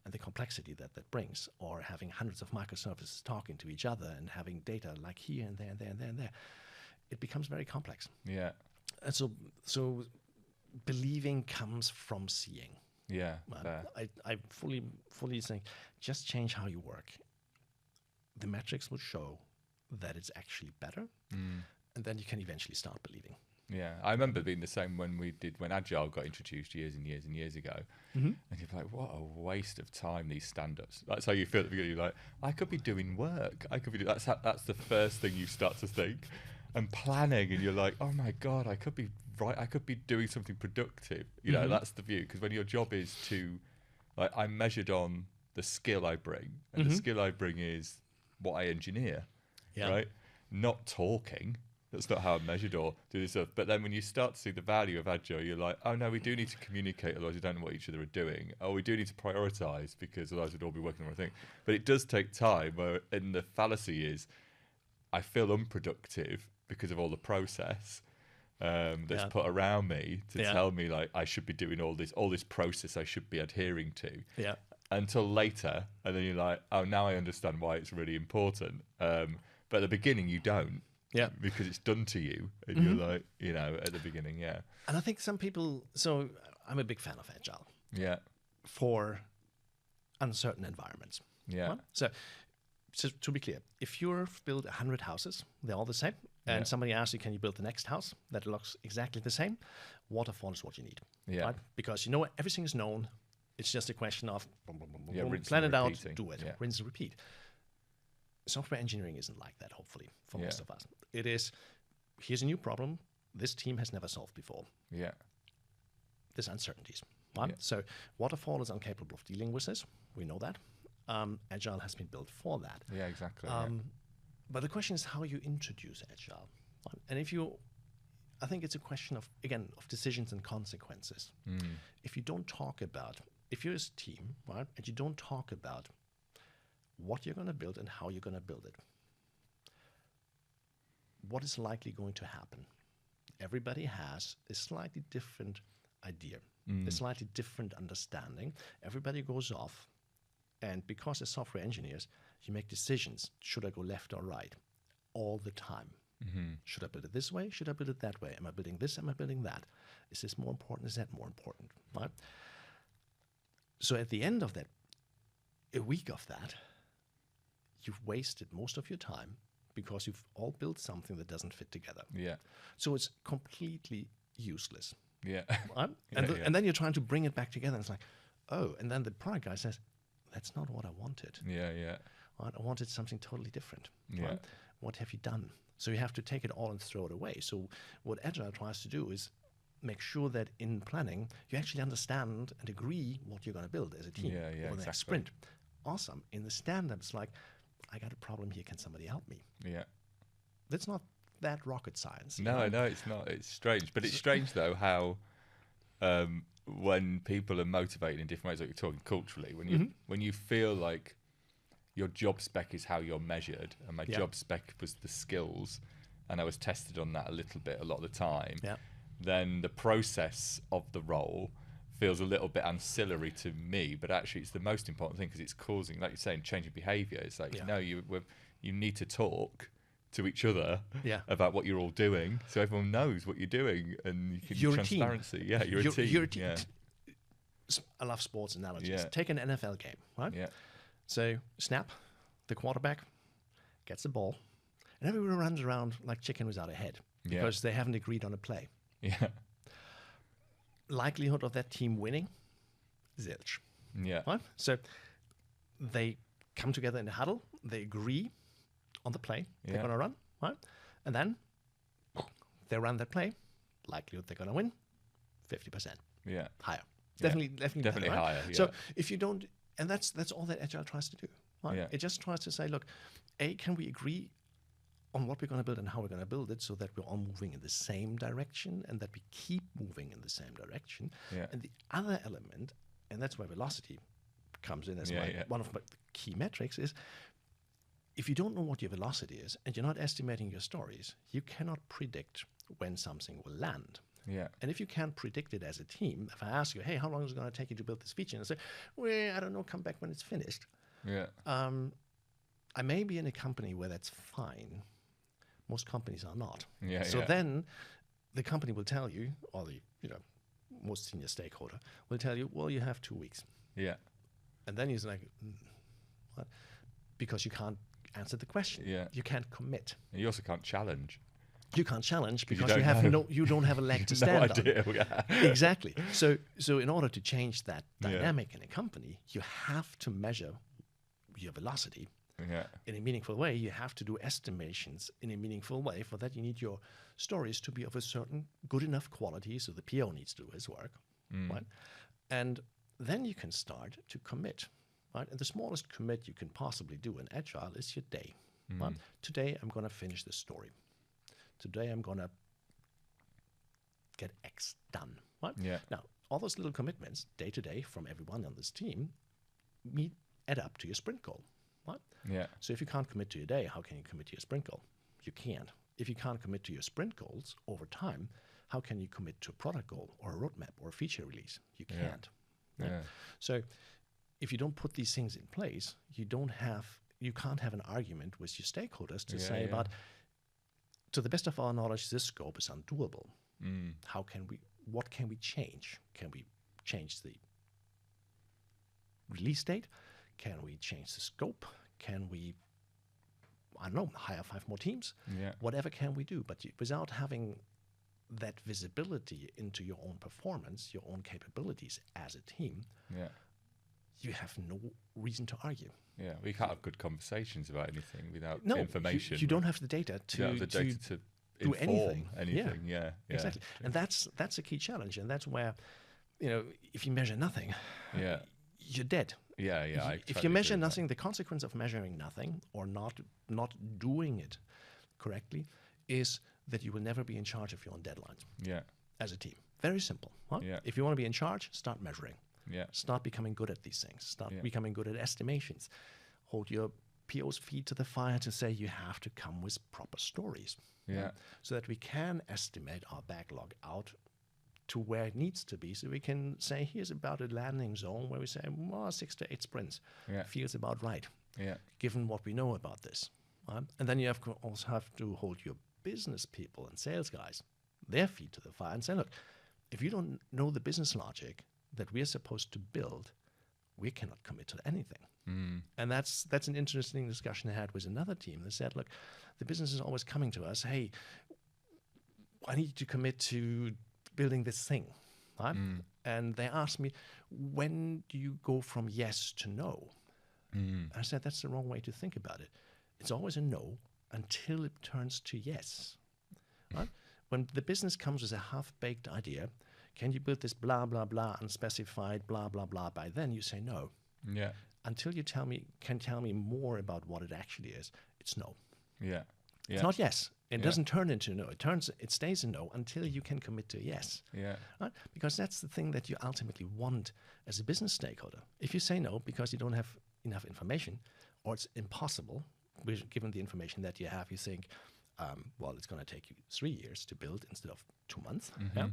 and the complexity that brings, or having hundreds of microservices talking to each other and having data like here and there and there and there and there. It becomes very complex. Yeah. And so believing comes from seeing. Yeah. I fully think just change how you work. The metrics will show that it's actually better, and then you can eventually start believing. Yeah, I remember being the same when Agile got introduced years and years and years ago, and you're like, what a waste of time, these stand-ups. That's how you feel at the beginning. You're like, I could be doing work. I could be doing, that's the first thing you start to think, and planning, and you're like, oh my god, I could be doing something productive. That's the view, because when your job is to, like, I'm measured on the skill I bring, and the skill I bring is what I engineer, right? Not talking. That's not how I'm measured or do this stuff. But then when you start to see the value of Agile, you're like, oh no, we do need to communicate, otherwise we don't know what each other are doing. Oh, we do need to prioritize, because otherwise we'd all be working on the wrong thing. But it does take time, and the fallacy is, I feel unproductive because of all the process that's put around me to tell me, like, I should be doing all this process I should be adhering to. Yeah. Until later, and then you're like, oh, now I understand why it's really important. But at the beginning, you don't. Yeah, because it's done to you, and you're like, at the beginning, And I think some people. So I'm a big fan of Agile. Yeah. For uncertain environments. Yeah. Right? So to be clear, if you've built 100 houses, they're all the same, and somebody asks you, can you build the next house that looks exactly the same? Waterfall is what you need. Yeah. Right? Because everything is known. It's just a question of plan it out, do it, rinse and repeat. Software engineering isn't like that, hopefully, for most of us. It is, here's a new problem this team has never solved before. Yeah. There's uncertainties. Right? Yeah. So waterfall is incapable of dealing with this. We know that. Agile has been built for that. Yeah, exactly. But the question is how you introduce Agile. Right? And I think it's a question of, again, of decisions and consequences. If you don't talk about, if you're a team, right, and you don't talk about what you're going to build and how you're going to build it, what is likely going to happen? Everybody has a slightly different idea, a slightly different understanding. Everybody goes off, and because as software engineers, you make decisions. Should I go left or right? All the time. Should I build it this way? Should I build it that way? Am I building this? Am I building that? Is this more important? Is that more important? Right? So at the end of that, a week of that, you've wasted most of your time because you've all built something that doesn't fit together. Yeah. So it's completely useless. Yeah. Right? And then you're trying to bring it back together. And it's like, oh, and then the product guy says, that's not what I wanted. Yeah, yeah. Right? I wanted something totally different. Yeah. Right? What have you done? So you have to take it all and throw it away. So what Agile tries to do is make sure that in planning, you actually understand and agree what you're going to build as a team over the next sprint. Awesome. In the stand-up, it's like, I got a problem here. Can somebody help me? Yeah. That's not that rocket science. No, it's not. It's strange. But it's strange, though, how when people are motivated in different ways, like you're talking culturally, when you feel like your job spec is how you're measured, and my job spec was the skills, and I was tested on that a lot of the time, then the process of the role feels a little bit ancillary to me, but actually it's the most important thing because it's causing, like you're saying, changing behaviour. It's like, no, you need to talk to each other about what you're all doing, so everyone knows what you're doing, and you can transparency. Yeah, you're a team. You're a team. Yeah. I love sports analogies. Take an NFL game, right? Yeah. So snap, the quarterback gets the ball, and everyone runs around like chicken without a head because they haven't agreed on a play. Yeah. Likelihood of that team winning, zilch. Yeah. Right? So they come together in the huddle, they agree on the play they're going to run, right? And then they run that play, likelihood they're going to win, 50%. Yeah. Higher. Definitely higher. Right? Yeah. So if you don't, and that's all that Agile tries to do. Right? Yeah. It just tries to say, look, can we agree on what we're going to build and how we're going to build it so that we're all moving in the same direction and that we keep moving in the same direction. Yeah. And the other element, and that's where velocity comes in as one of my key metrics, is if you don't know what your velocity is and you're not estimating your stories, you cannot predict when something will land. Yeah. And if you can't predict it as a team, if I ask you, hey, how long is it going to take you to build this feature? And I say, well, I don't know, come back when it's finished. Yeah. I may be in a company where that's fine. Most companies are not. So then the company will tell you, or the most senior stakeholder will tell you, well, you have 2 weeks. Yeah. And then he's like, what? Because you can't answer the question. Yeah. You can't commit. And you also can't challenge. You can't challenge because you don't have a leg to stand on. Exactly. So in order to change that dynamic in a company, you have to measure your velocity in a meaningful way. You have to do estimations in a meaningful way. For that, you need your stories to be of a certain good enough quality, so the PO needs to do his work, right? And then you can start to commit, right? And the smallest commit you can possibly do in Agile is your day. Right? Today, I'm going to finish this story. Today, I'm going to get X done, right? Yeah. Now, all those little commitments, day to day, from everyone on this team, add up to your sprint goal. Right? Yeah. So if you can't commit to your day, how can you commit to your sprint goal? You can't. If you can't commit to your sprint goals over time, how can you commit to a product goal or a roadmap or a feature release? You can't. Yeah. Right? Yeah. So if you don't put these things in place, you can't have an argument with your stakeholders to say about, to the best of our knowledge, this scope is undoable. What can we change? Can we change the release date? Can we change the scope? Can we, I don't know, hire 5 more teams? Yeah. Whatever can we do? But without having that visibility into your own performance, your own capabilities as a team, you have no reason to argue. Yeah, we can't have good conversations about anything without information. You don't have the data to do anything. Yeah, exactly. And that's a key challenge, and that's where if you measure nothing, Yeah. you're dead. Yeah. Yeah. I If totally you agree measure with that. nothing, the consequence of measuring nothing or not doing it correctly is that you will never be in charge of your own deadlines Yeah. as a team. Very simple. Huh? Yeah. If you want to be in charge, start measuring. Yeah. Start becoming good at these things. Start Yeah. becoming good at estimations. Hold your PO's feet to the fire to say you have to come with proper stories. Yeah. So that we can estimate our backlog out to where it needs to be. So we can say, here's about a landing zone where we say, well, 6 to 8 sprints. Yeah. Feels about right, Yeah. given what we know about this. And then you also have to hold your business people and sales guys, their feet to the fire and say, look, if you don't know the business logic that we're supposed to build, we cannot commit to anything. And that's an interesting discussion I had with another team. They said, look, the business is always coming to us, hey, I need to commit to building this thing. Right? And they asked me, when do you go from yes to no? I said, that's the wrong way to think about it. It's always a no until it turns to yes. Right? When the business comes with a half-baked idea, can you build this blah, blah, blah, unspecified blah, blah, blah, by then you say no. Yeah. Until you can tell me more about what it actually is, it's no. Yeah. Yeah. It's not yes. It Yeah. doesn't turn into no. It stays a no until you can commit to yes. Yeah. Right? Because that's the thing that you ultimately want as a business stakeholder. If you say no because you don't have enough information, or it's impossible, given the information that you have, you think, well, it's going to take you 3 years to build instead of 2 months. Yeah?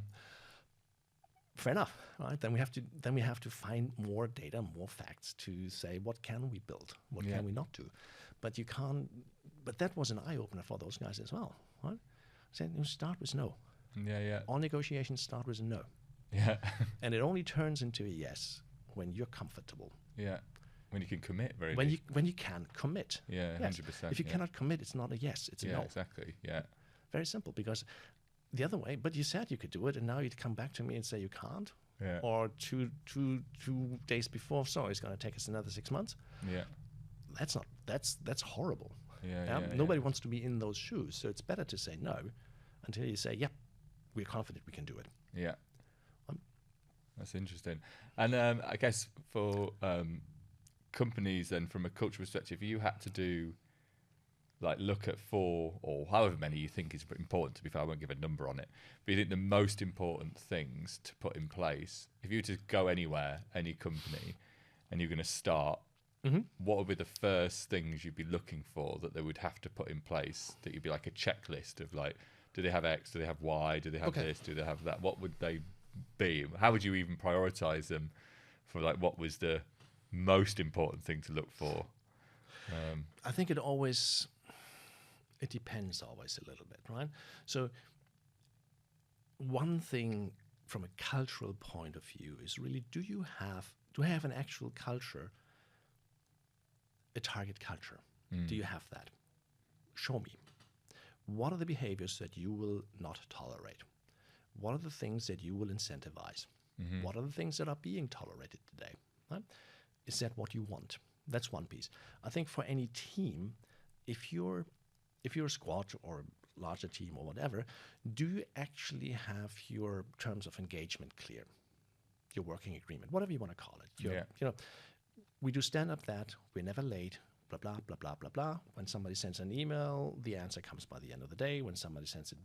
Fair enough, right? Then we have to find more data, more facts to say what can we build, what can we not do. But you can't. But that was an eye opener for those guys as well, right? Saying you start with no. Yeah. Yeah. All negotiations start with a no, Yeah. and it only turns into a yes when you're comfortable. Yeah. When you can commit very When you can commit. Yeah, Yes. 100%. If you yeah. cannot commit, it's not a yes, it's a Yeah, no. exactly. Yeah. Very simple, because the other way, but you said you could do it, and now you'd come back to me and say you can't. Yeah. Or two days before, sorry, it's going to take us another 6 months. Yeah. That's horrible. Yeah. Nobody wants to be in those shoes, so it's better to say no until you say, yep, we're confident we can do it. Yeah. That's interesting. And I guess for companies then, from a cultural perspective, you had to do look at 4 or however many you think is important. To be fair, I won't give a number on it, but you think the most important things to put in place, if you were to go anywhere, any company, and you're going to start, what would be the first things you'd be looking for that they would have to put in place, that you'd be like a checklist of do they have X, do they have Y, do they have this, do they have that? What would they be? How would you even prioritize them for what was the most important thing to look for? I think it depends always a little bit, right? So one thing from a cultural point of view is really, do I have an actual culture, a target culture? Do you have that? Show me. What are the behaviors that you will not tolerate? What are the things that you will incentivize? What are the things that are being tolerated today? Right? Is that what you want? That's one piece. I think for any team, if you're a squad or larger team or whatever, do you actually have your terms of engagement clear? Your working agreement, whatever you want to call it. We do stand up that we're never late, blah, blah, blah, blah, blah, blah. When somebody sends an email, the answer comes by the end of the day. When somebody sends a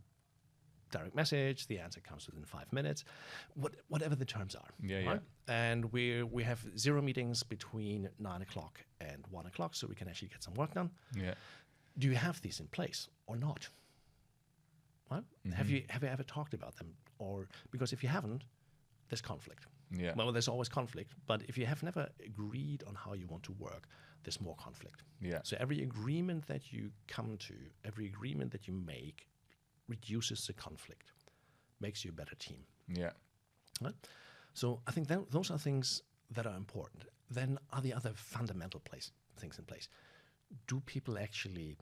direct message, the answer comes within 5 minutes. Whatever the terms are. Right? And we have 0 meetings between 9 o'clock and 1 o'clock, so we can actually get some work done. Yeah. Do you have these in place or not? Right? Have you ever talked about them? Or because if you haven't, there's conflict. Yeah. Well, there's always conflict, but if you have never agreed on how you want to work, there's more conflict. Yeah. So every agreement that you come to, every agreement that you make, reduces the conflict, makes you a better team. Yeah. Right? So I think those are things that are important. Then are the other fundamental things in place. Do people actually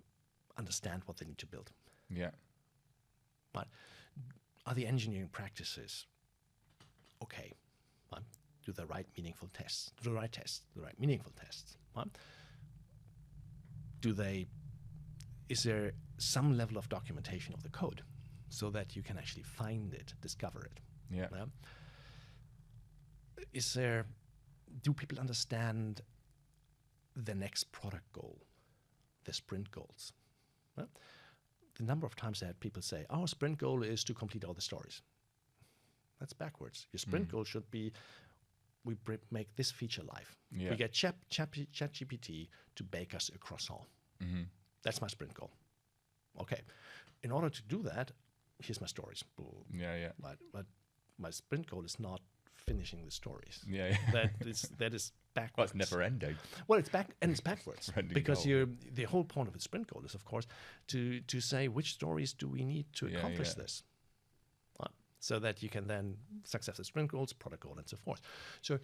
understand what they need to build? Yeah. Right? Are the engineering practices okay? Right? Do the right meaningful tests? Do the right tests? The right meaningful tests? Right? Is there some level of documentation of the code so that you can actually find it, discover it? Yeah. do people understand the next product goal, the sprint goals? Well, the number of times I had people say, our sprint goal is to complete all the stories. That's backwards. Your sprint goal should be, we make this feature live. Yeah. We get ChatGPT to bake us a croissant. That's my sprint goal. Okay. In order to do that, here's my stories. Yeah. But my sprint goal is not finishing the stories. Yeah. That is backwards. Well, it's never ending. Well, it's backwards because goal. the whole point of a sprint goal is, of course, to say which stories do we need to accomplish this, so that you can then success the sprint goals, product goal, and so forth. So,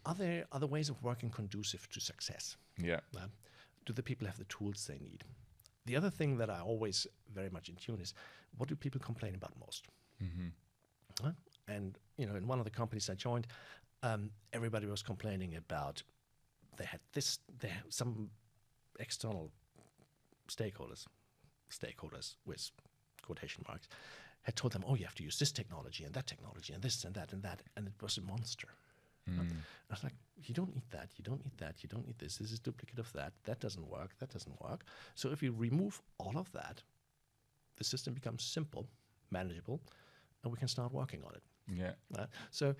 are there other ways of working conducive to success? Yeah. Do the people have the tools they need? The other thing that I always very much in tune is, what do people complain about most? And in one of the companies I joined, everybody was complaining about they had some external stakeholders with quotation marks, had told them, oh, you have to use this technology and that technology and this and that, and it was a monster. I was like, you don't need that, you don't need that, you don't need this. This is duplicate of that. That doesn't work. That doesn't work. So if you remove all of that, the system becomes simple, manageable, and we can start working on it. Yeah. So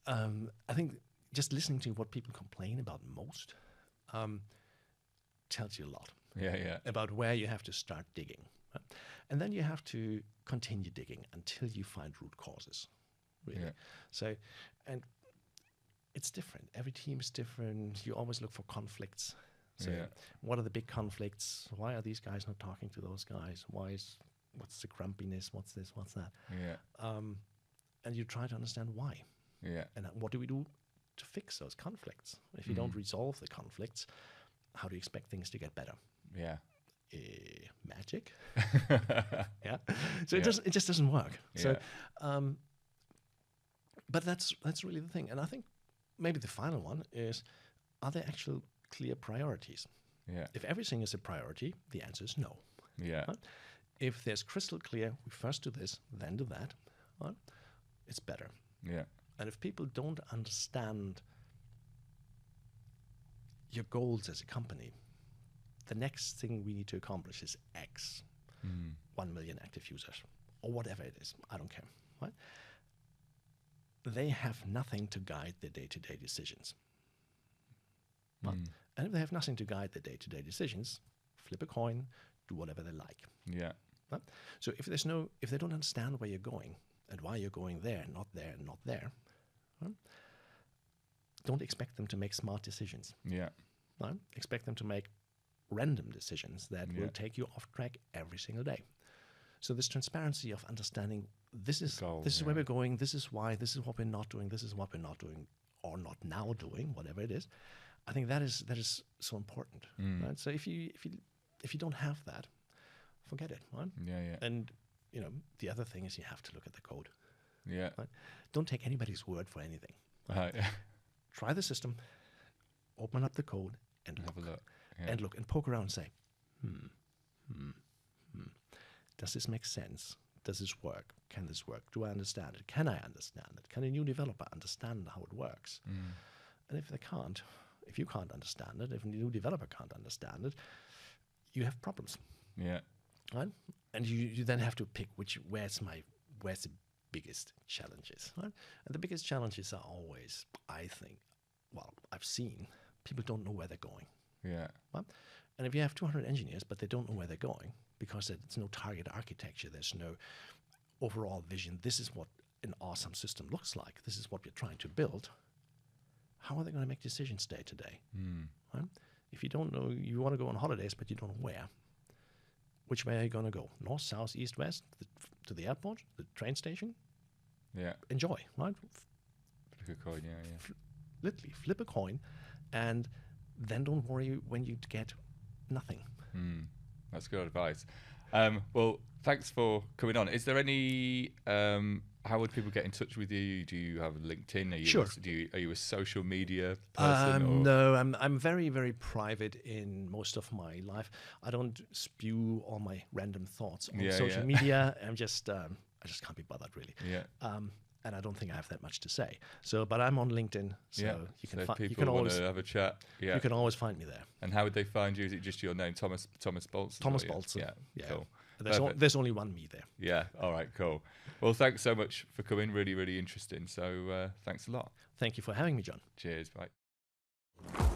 I think just listening to what people complain about most tells you a lot. Yeah. About where you have to start digging. And then you have to continue digging until you find root causes, really. Yeah. So, and it's different. Every team is different. You always look for conflicts. So what are the big conflicts? Why are these guys not talking to those guys? What's the grumpiness? What's this? What's that? Yeah. And you try to understand why. Yeah. And what do we do to fix those conflicts? If you don't resolve the conflicts, how do you expect things to get better? Yeah. Magic. Yeah. So it just doesn't work. So, but that's really the thing. And I think maybe the final one is, are there actual clear priorities? Yeah. If everything is a priority, the answer is no. Yeah. Right? If there's crystal clear, we first do this, then do that, right? It's better. Yeah. And if people don't understand your goals as a company, the next thing we need to accomplish is X, 1 million active users, or whatever it is. I don't care. Right? They have nothing to guide their day-to-day decisions. And if they have nothing to guide their day-to-day decisions, flip a coin, do whatever they like. Yeah. Right? So if they don't understand where you're going and why you're going there, not there, and not there, right? Don't expect them to make smart decisions. Yeah. Right? Expect them to make random decisions that will take you off track every single day. So this transparency of understanding this is where we're going, this is why, this is what we're not doing, this is what we're not doing, or not now doing, whatever it is. I think that is so important. Right? So if you don't have that, forget it. Right? Yeah. And the other thing is you have to look at the code. Yeah. Right? Don't take anybody's word for anything. Try the system, open up the code, and have a look. And look and poke around and say, does this make sense? Does this work? Can this work? Do I understand it? Can I understand it? Can a new developer understand how it works? And if they can't, if you can't understand it, if a new developer can't understand it, you have problems. Yeah. Right? And you then have to pick where's the biggest challenges. Right? And the biggest challenges are always, I think, I've seen people don't know where they're going. Yeah. Right? And if you have 200 engineers, but they don't know where they're going because there's no target architecture, there's no overall vision, this is what an awesome system looks like, this is what we're trying to build, how are they going to make decisions day to day? Right? If you don't know, you want to go on holidays, but you don't know where. Which way are you going to go? North, south, east, west, to the airport, the train station? Yeah. Enjoy, right? Flip a coin, yeah. Literally, flip a coin, and then don't worry when you get nothing. That's good advice. Well, thanks for coming on. Is there any? How would people get in touch with you? Do you have LinkedIn? Are you Sure. Are you a social media person? No, I'm very, very private in most of my life. I don't spew all my random thoughts on social media. I just can't be bothered, really. Yeah. and I don't think I have that much to say. So, but I'm on LinkedIn, so you can if you people can want always to have a chat. Yeah. you can always find me there. And how would they find you? Is it just your name, Thomas Boltze? Thomas Boltze. Yeah. Cool. There's only one me there. Yeah. All right. Cool. Well, thanks so much for coming. Really, really interesting. So thanks a lot. Thank you for having me, John. Cheers. Bye.